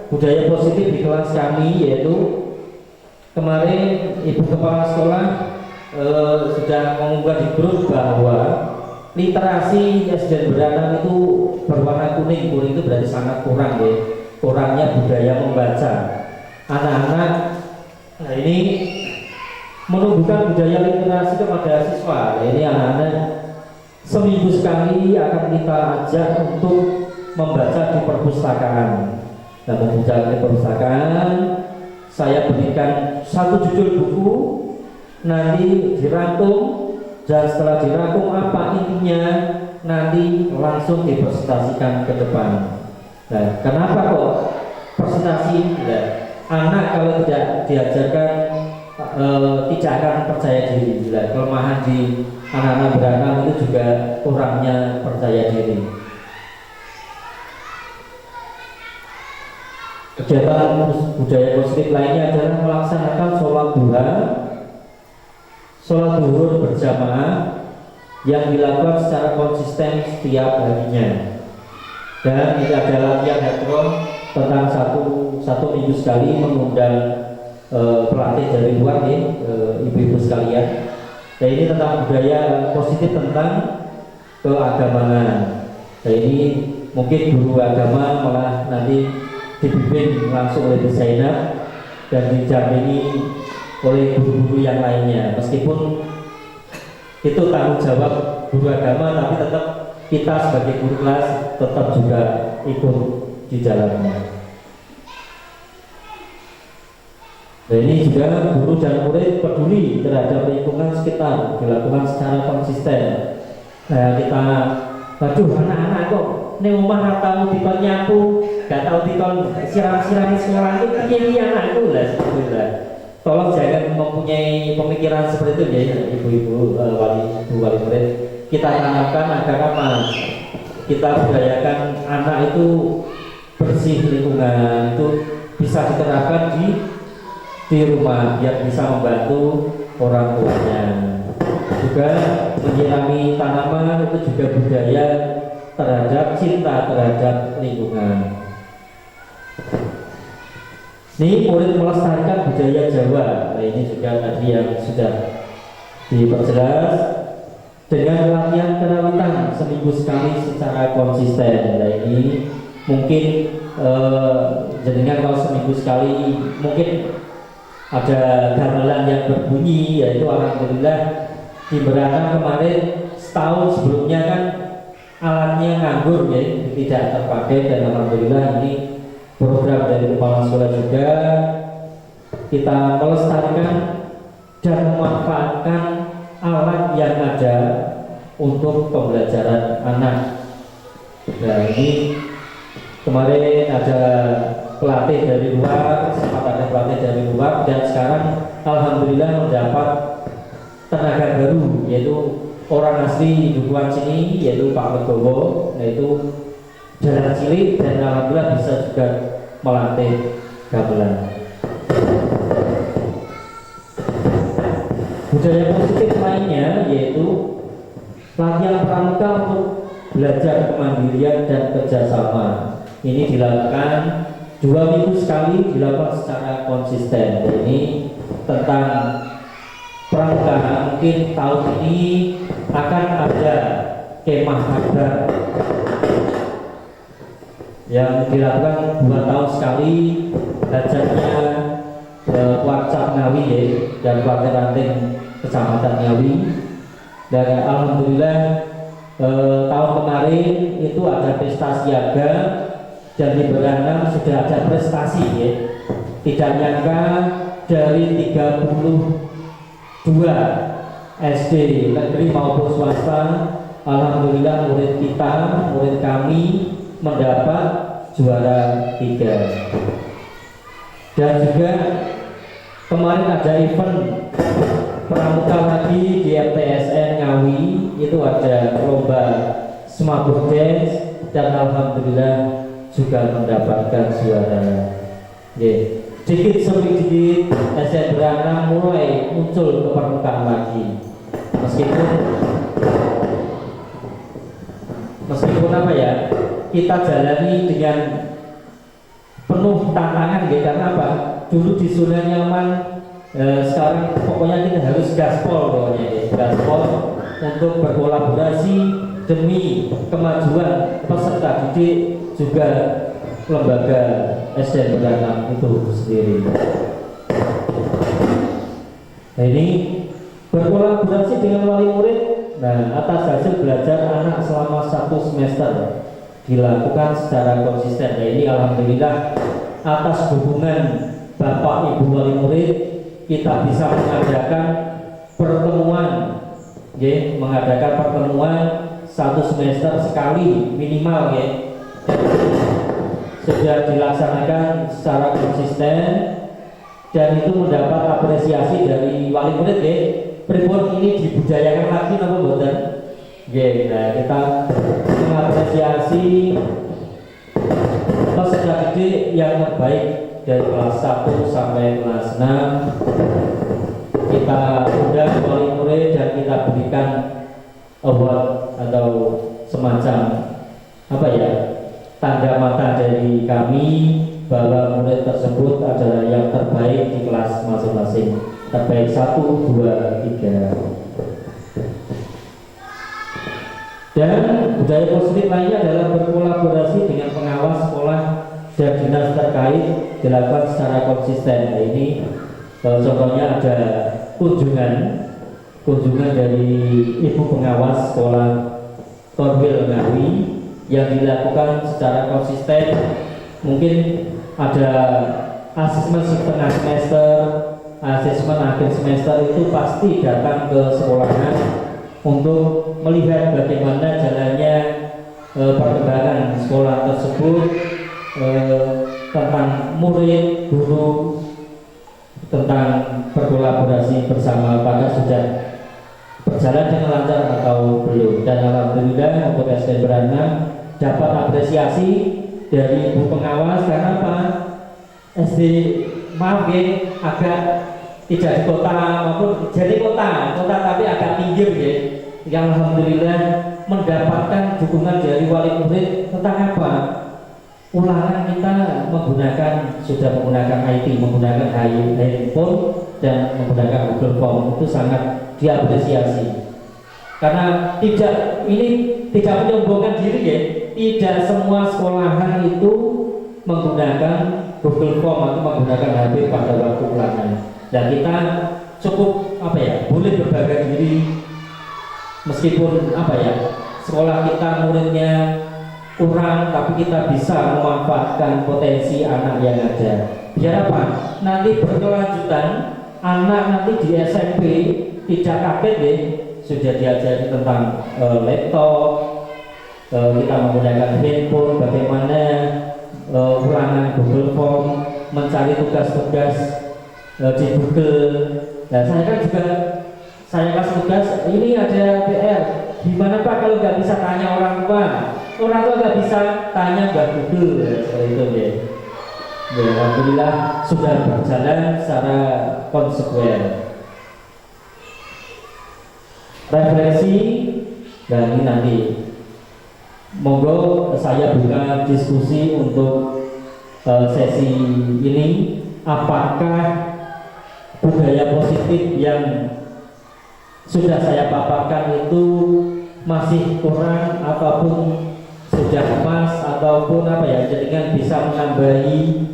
budaya positif di kelas kami, yaitu kemarin Ibu Kepala Sekolah sudah mengunggah di grup bahwa literasi SDN Beranam itu berwarna kuning. Kuning itu berarti sangat kurang ya. Kurangnya budaya membaca. Anak-anak, nah ini menumbuhkan budaya literasi kepada siswa. Nah, ini anak-anak seminggu sekali akan kita ajak untuk membaca di perpustakaan. Nah, membaca di perpustakaan, saya berikan satu judul buku, nanti dirangkum, dan setelah dirangkum apa intinya, nanti langsung dipresentasikan ke depan. Nah, kenapa kok presentasi? Nah, anak kalau tidak diajarkan tidak akan percaya diri. Kelemahan di anak-anak Beranam itu juga kurangnya percaya diri. Kegiatan budaya positif lainnya adalah melaksanakan sholat duha, sholat duhur berjamaah yang dilakukan secara konsisten setiap harinya. Dan ini ada latihan hadron tentang satu minggu sekali mengundang pelatih dari luar nih, ibu-ibu sekalian. Nah, ini tentang budaya positif tentang keagamaan. Nah, ini mungkin guru agama malah nanti dibimbing langsung oleh Bu Zainab dan didampingi oleh guru-guru yang lainnya. Meskipun itu tanggung jawab guru agama, tapi tetap kita sebagai guru kelas tetap juga ikut di dalamnya. Nah, ini juga guru dan murid peduli terhadap lingkungan sekitar, dilakukan secara konsisten. Nah, kita, aduh anak-anak kok ini omah tahu dikon nyapu, gak tahu dikon siram-siram sekolah itu kiri anakku lah sebetulnya. Tolong jangan mempunyai pemikiran seperti itu ya ibu-ibu wali murid. Kita tanamkan agar apa? Kita budayakan anak itu bersih lingkungan, itu bisa diterapkan di rumah biar bisa membantu orang tuanya. Juga menyirami tanaman itu juga budaya terhadap cinta terhadap lingkungan. Ini murid melestarikan budaya Jawa. Nah, ini juga tadi yang sudah diperjelas dengan latihan karawitan seminggu sekali secara konsisten. Nah, ini mungkin jenengan kalau seminggu sekali mungkin ada gamelan yang berbunyi, yaitu alhamdulillah di Beranam kemarin setahun sebelumnya kan alatnya nganggur ya, tidak terpakai, dan alhamdulillah ini program dari kepala sekolah juga kita melestarikan dan memanfaatkan alat yang ada untuk pembelajaran anak. Nah, ini kemarin ada pelatih dari luar, sempat ada pelatih dari luar, dan sekarang alhamdulillah mendapat tenaga baru, yaitu orang asli Dukuhan sini, yaitu Pak Legowo, yaitu jalan cilik, dan alhamdulillah bisa juga melatih gamelan. Budaya positif lainnya yaitu latihan pramuka untuk belajar kemandirian dan kerjasama. Ini dilakukan 2 minggu sekali, dilakukan secara konsisten. Ini tentang pramuka. Mungkin tahun ini akan ada kemah adat yang dilakukan 2 tahun sekali. Belajarnya Warcap Ngawi ya, dan Warga Ranting Kecamatan Ngawi. Dan alhamdulillah tahun kemarin itu ada pesta siaga, dan di Beranam sudah ada prestasi ya. Tidak nyangka dari 32 SD negeri maupun swasta, alhamdulillah murid kita, murid kami mendapat juara 3. Dan juga kemarin ada event pramuka lagi di MTSN Ngawi, itu ada lomba semabur dance, dan alhamdulillah juga mendapatkan juara. Yeah. Sedikit demi sedikit SDN Beranam mulai muncul ke permukaan lagi. Meskipun apa ya, kita jalani dengan penuh tantangan gitu. Karena apa? Dulu di zona nyaman, sekarang pokoknya kita harus gaspol pokoknya ya. Gaspol untuk berkolaborasi demi kemajuan peserta didik juga lembaga SDN Beranam itu sendiri. Nah, ini berkolaborasi dengan wali murid. Nah, atas hasil belajar anak selama 1 semester dilakukan secara konsisten. Nah, ini alhamdulillah atas dukungan Bapak Ibu wali murid kita bisa mengadakan pertemuan, mengadakan pertemuan 1 semester sekali minimal, sudah dilaksanakan secara konsisten dan itu mendapat apresiasi dari wali murid, pripun ini dibudayakan lagi napa mboten? Nah, kita mengapresiasi peserta didik yang terbaik dari kelas 1 sampai kelas 6. Kita undang wali murid dan kita berikan award atau semacam tanda mata dari kami bahwa murid tersebut adalah yang terbaik di kelas masing-masing, terbaik 1, 2, 3. Dan budaya positif lainnya adalah berkolaborasi dengan pengawas sekolah dan dinas terkait dilakukan secara konsisten. Nah, ini contohnya ada kunjungan dari ibu pengawas sekolah Torwil Ngawi yang dilakukan secara konsisten. Mungkin ada asesmen setengah semester, asesmen akhir semester, itu pasti datang ke sekolahan untuk melihat bagaimana jalannya perkembangan sekolah tersebut, tentang murid, guru, tentang berkolaborasi bersama, apakah sudah berjalan dengan lancar atau belum. Dan alhamdulillah untuk SDN Beranam dapat apresiasi dari ibu pengawas karena apa? SD agak tidak di kota maupun jadi kota tapi agak pinggir, yang alhamdulillah mendapatkan dukungan dari wali murid tentang apa? Ulangan kita sudah menggunakan IT, menggunakan handphone dan menggunakan Google Form, itu sangat diapresiasi. Karena ini tidak menyombongkan diri, tidak semua sekolahan itu menggunakan Google Form atau menggunakan HP pada waktu ulangan. Dan kita cukup boleh berbangga diri meskipun sekolah kita muridnya kurang, tapi kita bisa memanfaatkan potensi anak yang ada. Biar apa? Nanti berkelanjutan, anak nanti di SMP tidak kaget, sudah diajari tentang laptop, kita menggunakan handphone, bagaimana ulangan Google Form, mencari tugas-tugas di Google. Nah, saya kasih tugas, ini ada PR, gimana Pak kalau nggak bisa tanya orang tua nggak bisa tanya Mbak Google, seperti itu, Ya, alhamdulillah sudah berjalan secara konsekuen. Refleksi, dan ini nanti monggo saya buka diskusi untuk sesi ini. Apakah budaya positif yang sudah saya paparkan itu masih kurang ataupun sudah pas, ataupun jadikan bisa menambahi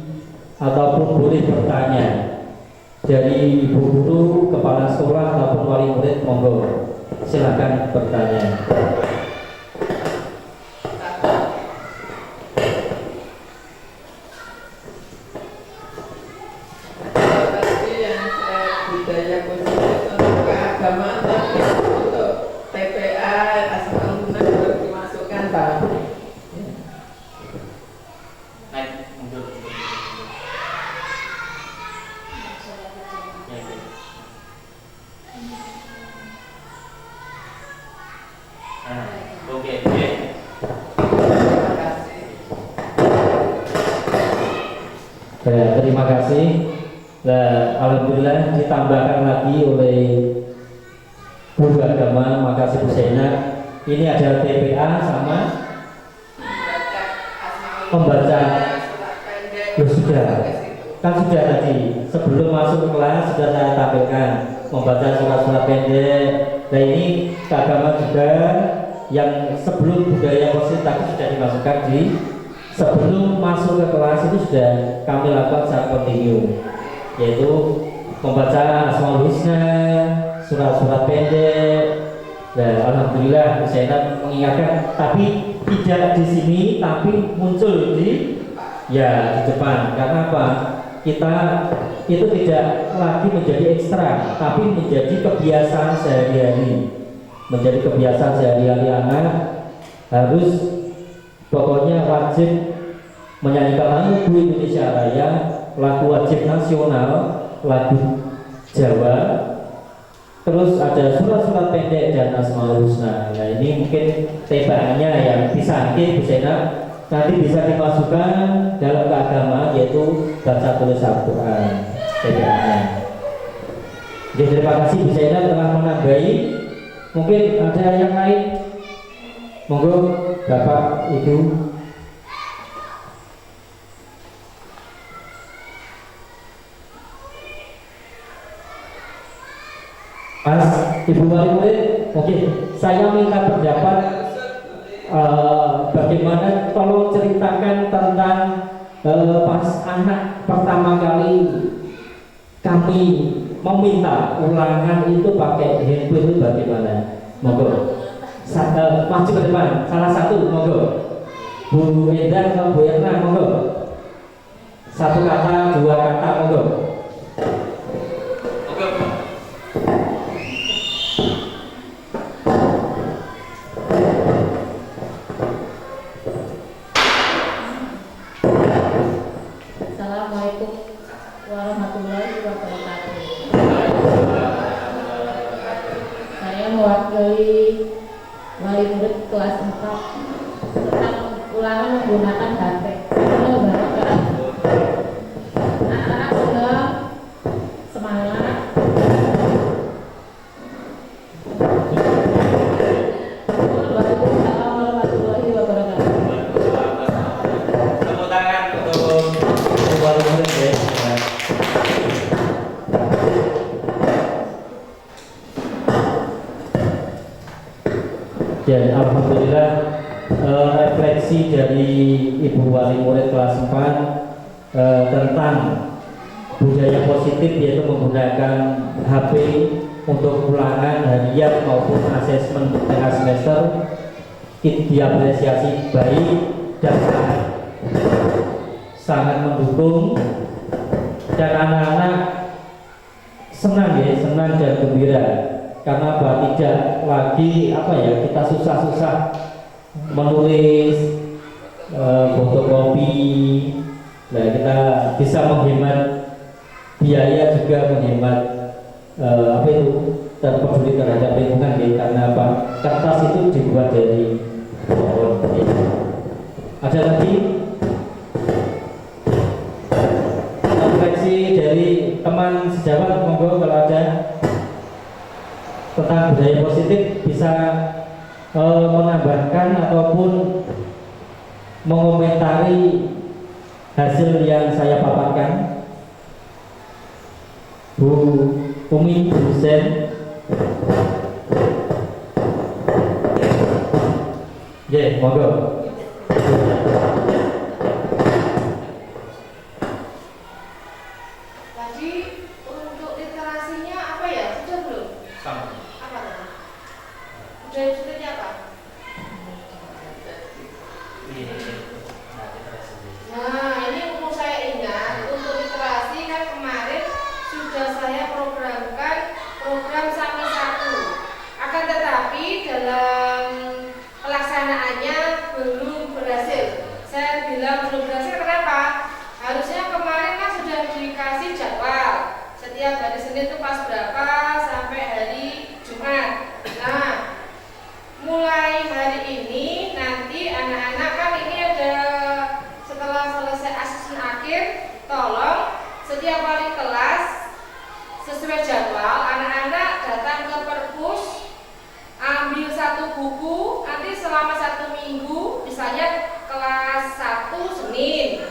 ataupun boleh bertanya dari ibu guru, kepala sekolah ataupun wali murid, monggo silakan bertanya. Budaya positif untuk keagamaan, tapi untuk TPA asal guna harus dimasukkan, Pak. Terima kasih. Nah, alhamdulillah ditambahkan lagi oleh Guru Agama Makasih Bu Zainab. Ini ada TPA sama membaca. Sudah tadi sebelum masuk kelas sudah saya tampilkan. membaca surat-surat pendek. Nah ini keagamaan juga yang sebelum budaya positif tadi sudah dimasukkan di sebelum masuk ke kelas itu sudah kami lakukan secara kontinu, yaitu membaca Asmaul Husna, surat-surat pendek. Dan alhamdulillah Bu Zainab mengingatkan, tapi tidak di sini, tapi muncul di depan. Karena apa? Kita itu tidak lagi menjadi ekstra, tapi menjadi kebiasaan sehari-hari. Menjadi kebiasaan sehari-hari anak harus pokoknya wajib menyanyikan lagu Indonesia Raya, lagu wajib nasional, lagu Jawa, terus ada surat-surat pendek dan Asmaul Husna. Nah ini mungkin tembakannya yang bisa Bu Zainab nanti bisa dimasukkan dalam keagamaan, yaitu baca tulis Al-Quran tembakannya. Jadi terima kasih Bu Zainab telah menambahi. Mungkin ada yang lain, monggo Bapak Ibu. Mas, Ibu Wali Murid, oke, saya minta pendapat bagaimana, tolong ceritakan tentang pas anak pertama kali kami meminta ulangan itu pakai handphone itu bagaimana? Monggo, maju ke depan, salah satu, monggo. Bu Endah atau Bu Erna, monggo. Satu kata, dua kata, monggo. Assalamualaikum warahmatullahi wabarakatuh. Saya mewakili wali murid kelas 4 tentang ulangan menggunakan HP. Anak-anak sudah semangat. Waalaikumsalam warahmatullahi wabarakatuh. Tepuk tangan untuk Bu Wali Murid ya. Ya, alhamdulillah refleksi dari Ibu Wali Murid kelas 4 tentang budaya positif, yaitu menggunakan HP untuk ulangan harian maupun asesmen tengah semester, diapresiasi baik dan sangat mendukung, dan anak-anak senang dan gembira. Karena tidak lagi kita susah-susah menulis fotokopi. Nah, kita bisa menghemat biaya, juga menghemat terpeduli terhadap lingkungan ya. Karena kertas itu dibuat dari pohon ya. Ada lagi refleksi dari teman sejawat, monggo kalau ada tentang budaya positif, bisa menambahkan ataupun mengomentari hasil yang saya paparkan. Bu Umi, Bu Sen. Monggo. Tadi untuk literasinya apa ya? Sudah belum? Sama. Apa tadi? Budaya positifnya apa? Nah, ini umum saya ingat untuk literasi kan kemarin sudah saya programkan program sama satu. Akan tetapi dalam pelaksanaannya belum berhasil. Saya bilang belum berhasil kenapa? Harusnya kemarin kan sudah dikasih jadwal. Setiap hari Senin itu pas berapa sampai hari Jumat. Nah, mulai hari ini nanti anak-anak kan ini ada setelah selesai asesmen akhir, tolong setiap kali kelas sesuai jadwal anak-anak datang ke perpus, ambil satu buku, nanti selama 1 minggu, misalnya kelas 1 Senin,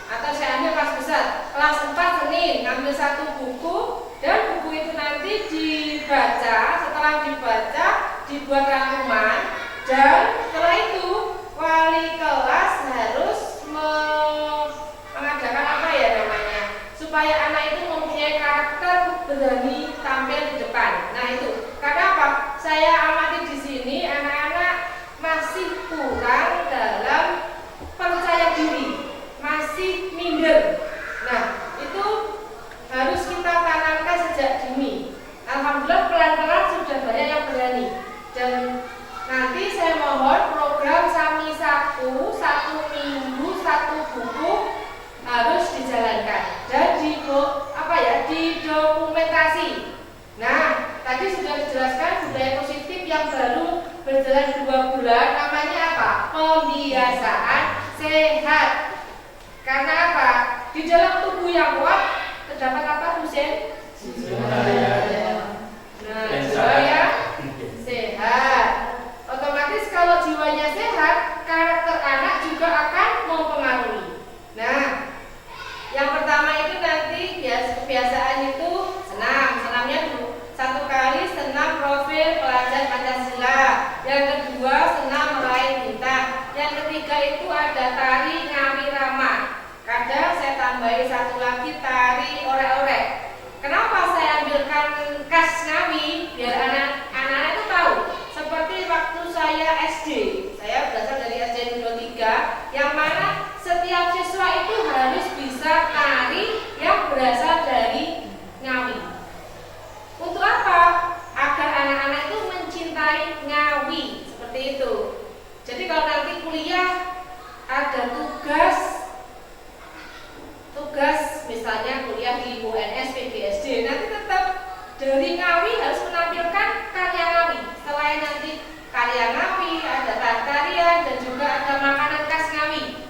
atau saya ambil kelas besar, kelas 4 Senin, ngambil satu buku dan buku buku itu nanti dibaca, setelah dibaca dibuat rangkuman, dan setelah itu wali kelas harus mengadakan apa ya namanya, supaya anak itu mempunyai karakter berani tampil di depan. Nah itu, karena apa? Saya amati di sini anak-anak masih kurang dalam percaya diri, masih minder. Nah itu harus kita tanamkan sejak dini. Alhamdulillah pelan-pelan sudah banyak yang berani. Dan nanti saya mohon program Sami Saku 1 minggu 1 buku harus dijalankan dan didokumentasi. Nah, tadi sudah dijelaskan budaya positif yang baru berjalan 2 bulan, namanya apa? Pembiasaan sehat. Karena apa? Di dalam tubuh yang kuat terdapat apa, Husen? Nah, jiwa yang sehat. Otomatis kalau jiwanya sehat, karakter anak juga akan mempengaruhi. Nah, yang pertama itu nanti kebiasaan itu senam. Senamnya dulu 1 kali senam profil pelajar Pancasila. Yang kedua senam meraih bintang. Yang ketiga itu ada tari Ngawi Ramah. Kadang saya tambahi 1 lagi tari orek-orek. Kenapa saya ambilkan khas Ngawi? Biar anak-anak itu tahu. Seperti waktu saya SD, saya berasal dari SD Negeri 3, yang mana setiap siswa itu harus bisa tari yang berasal dari Ngawi. Untuk apa? Agar anak-anak itu mencintai Ngawi, seperti itu. Jadi kalau nanti kuliah ada tugas misalnya kuliah di UNS PGSD, nanti tetap dari Ngawi harus menampilkan karya Ngawi. Selain nanti karya Ngawi, ada tarian dan juga ada makanan khas Ngawi.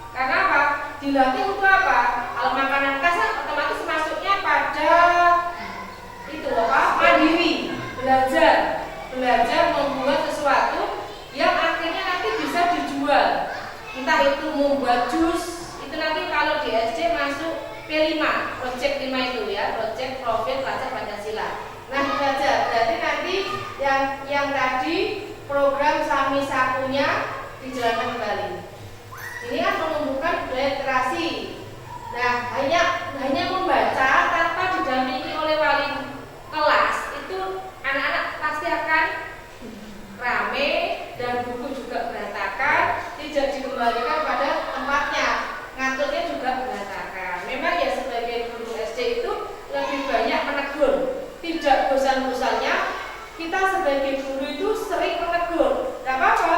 Karena apa? Dilatih untuk apa? Kalau makanan khas otomatis masuknya pada itu apa? Mandiri, belajar membuat sesuatu yang akhirnya nanti bisa dijual. Entah itu membuat jus, itu nanti kalau di SD masuk P5, project 5 itu ya, project profil pelajar Pancasila. Nah belajar, berarti nanti yang tadi program Sami Sakunya dijalankan kembali. Ini kan menumbuhkan budaya literasi. Nah hanya membaca tanpa didampingi oleh wali kelas itu anak-anak pasti akan rame dan buku juga berantakan, tidak dikembalikan pada tempatnya, ngaturnya juga berantakan. Memang ya sebagai guru SD itu lebih banyak menegur, tidak bosan-bosannya kita sebagai guru itu sering menegur, tidak apa-apa,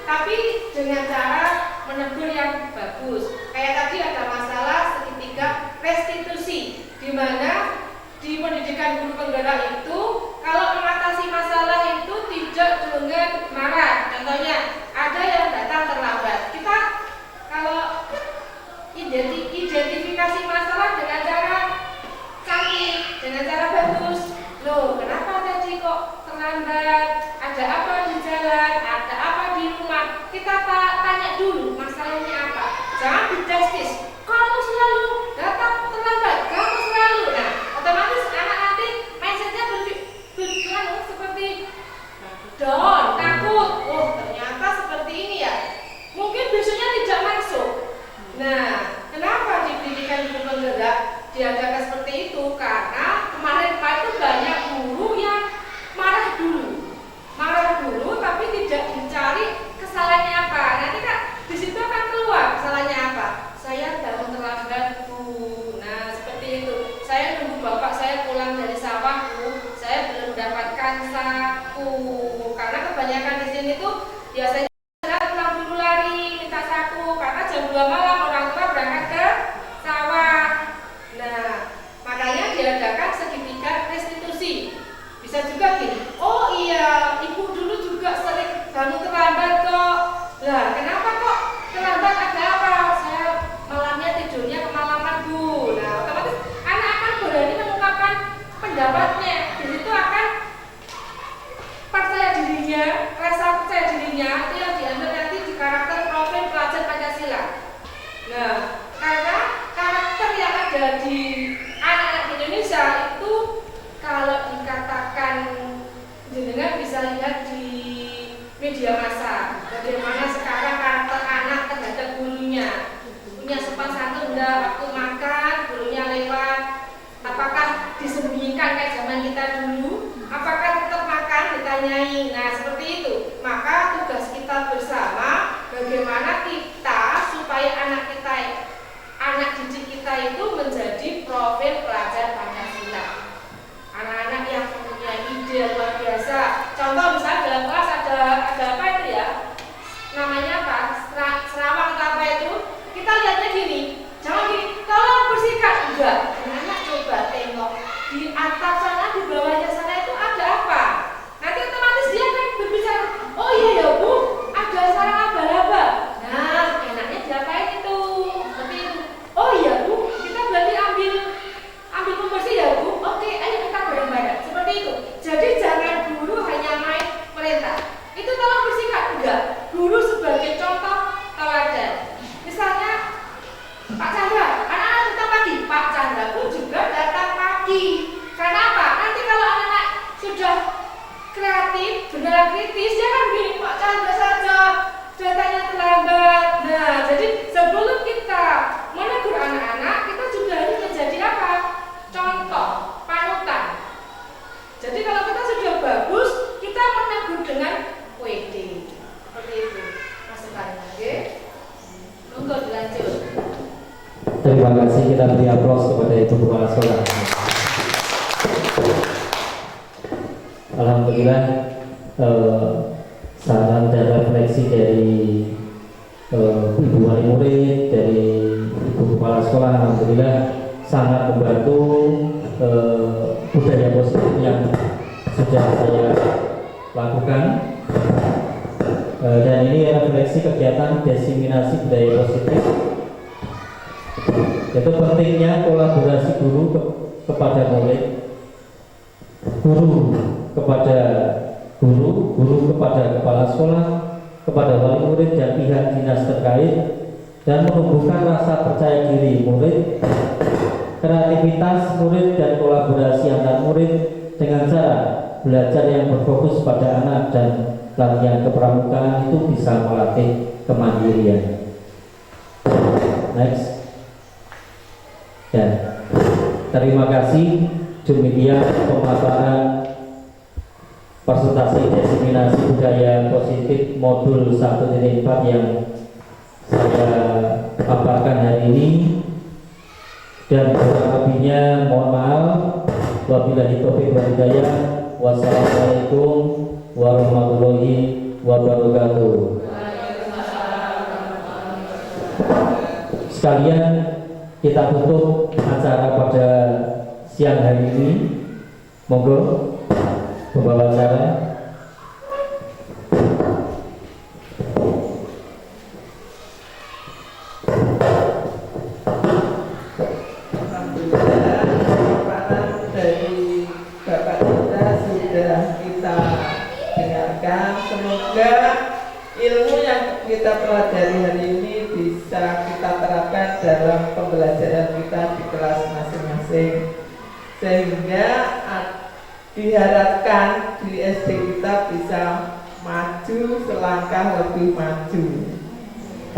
tapi dengan cara menegur yang bagus. Kayak tadi ada masalah segitiga restitusi, di mana di pendidikan guru penggerak itu kalau mengatasi masalah itu tidak dengan marah. Contohnya ada yang datang terlambat, kita kalau identifikasi masalah dengan cara cantik, dengan cara bagus. Loh, kenapa tadi kok terlambat? Ada apa di jalan? Ada apa di rumah? Kita tanya dulu masalahnya apa. Jangan didestis. Kamu selalu datang terlambat, kamu selalu. Nah, otomatis anak nanti mindsetnya berpikiran seperti down, takut. Oh, ternyata seperti ini ya. Mungkin besoknya tidak masuk. Nah, kenapa di pendidikan guru penggerak diadakan seperti itu? Karena kemarin itu banyak guru yang marah dulu, tapi tidak dicari kesalahannya apa. Nanti kan di situ akan keluar kesalahannya apa. Saya datang terlambat, Bu. Nah, seperti itu. Saya nunggu bapak saya pulang dari sawah, Bu. Saya belum mendapatkan saku. Karena kebanyakan di sini tuh biasanya pulang dulu lari minta saku karena jam 2 malam orang tua berangkat ke sawah. Nah, makanya diadakan segitiga restitusi. Bisa juga gini, oh iya, ibu dulu juga sering bangun terlambat kok. Lah, kenapa kok terlambat, ada apa? Saya malamnya tidurnya kemalaman, Bu. Nah, otomatis anak akan berani mengungkapkan pendapatnya. Di situ akan percaya dirinya, rasa percaya dirinya itu yang diambil nanti di karakter profil pelajar Pancasila. Nah, karena karakter yang ada di anak-anak Indonesia itu ikan kayak zaman kita dulu, apakah tetap makan? Ditanyai. Nah seperti itu. Maka tugas kita bersama bagaimana kita supaya anak didik kita itu menjadi profil pelajar Pancasila. Anak-anak yang punya ide luar biasa. Contoh misalnya dalam kelas ada apa itu ya? Namanya apa? Serawang atau apa itu? Kita lihatnya gini. Jangan gini, tolong bersihkan. Enggak. Anak-anak coba tengok di atap sana, di bawahnya sana itu ada apa? Nanti otomatis dia akan berbicara, oh iya ya Bu, ada sarang laba-laba. Nah, enaknya diapain itu? Seperti itu. Oh iya Bu, kita berarti ambil pembersih ya Bu. Oke, ayo kita bareng-bareng. Seperti itu. Jadi jangan guru hanya main perintah. Itu tolong bersihkan. Enggak. Guru sebagai contoh teladan. Misalnya Pak Chandra, anak-anak datang pagi. Pak Chandra pun juga datang pagi. Karena apa? Nanti kalau anak-anak sudah kreatif, benar kritis, dia kan begini, Pak Chandra saja datanya terlambat. Nah, jadi sebelum kita menegur anak-anak, kita juga harus menjadi apa? Contoh, panutan. Jadi kalau kita sudah bagus, kita menegur dengan WD. Seperti itu. Masukannya, oke? Monggo dilanjut. Terima kasih, kita beri aplaus kepada Ibu Kepala Sekolah. Alhamdulillah, saran dan refleksi dari Ibu Wali Murid, dari Ibu Kepala Sekolah, alhamdulillah sangat membantu budaya positif yang sudah saya lakukan. Dan ini refleksi kegiatan diseminasi budaya positif. Itu pentingnya kolaborasi guru kepada murid, guru kepada guru, guru kepada kepala sekolah, kepada wali murid dan pihak dinas terkait, dan menumbuhkan rasa percaya diri murid, kreativitas murid dan kolaborasi antar murid dengan cara belajar yang berfokus pada anak dan latihan kepramukaan itu bisa melatih kemandirian. Next. Dan terima kasih Jumitia pemaparan presentasi diseminasi budaya positif modul 1.4 yang saya paparkan hari ini, dan kurang lebihnya mohon maaf. Wabillahi taufiq wal hidayah. Wassalamualaikum warahmatullahi wabarakatuh. Sekalian kita tutup acara pada siang hari ini. Monggo pembawa acara. Alhamdulillah, paparan dari Bapak kita sudah kita dengarkan. Semoga ilmu yang kita pelajari hari ini bisa kita terapkan dalam pembelajaran kita di kelas masing-masing, sehingga diharapkan di SD kita bisa maju selangkah lebih maju.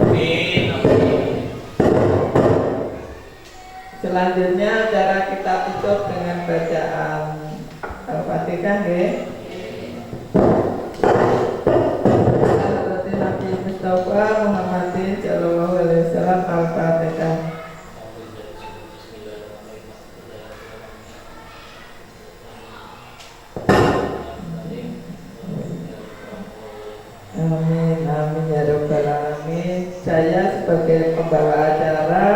Amin. Selanjutnya acara kita tutup dengan bacaan Al-Fatihah, nggih. Nabi Mustafa Muhammadin sallallahu alaihi wasallam. Al-Fatihah. Amin, amin ya rabbal alamin. Saya sebagai pembawa acara,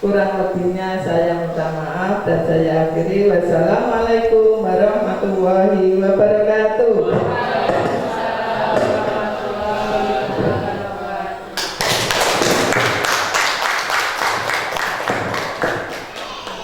kurang lebihnya saya minta maaf dan saya akhiri. Wassalamualaikum warahmatullahi wabarakatuh.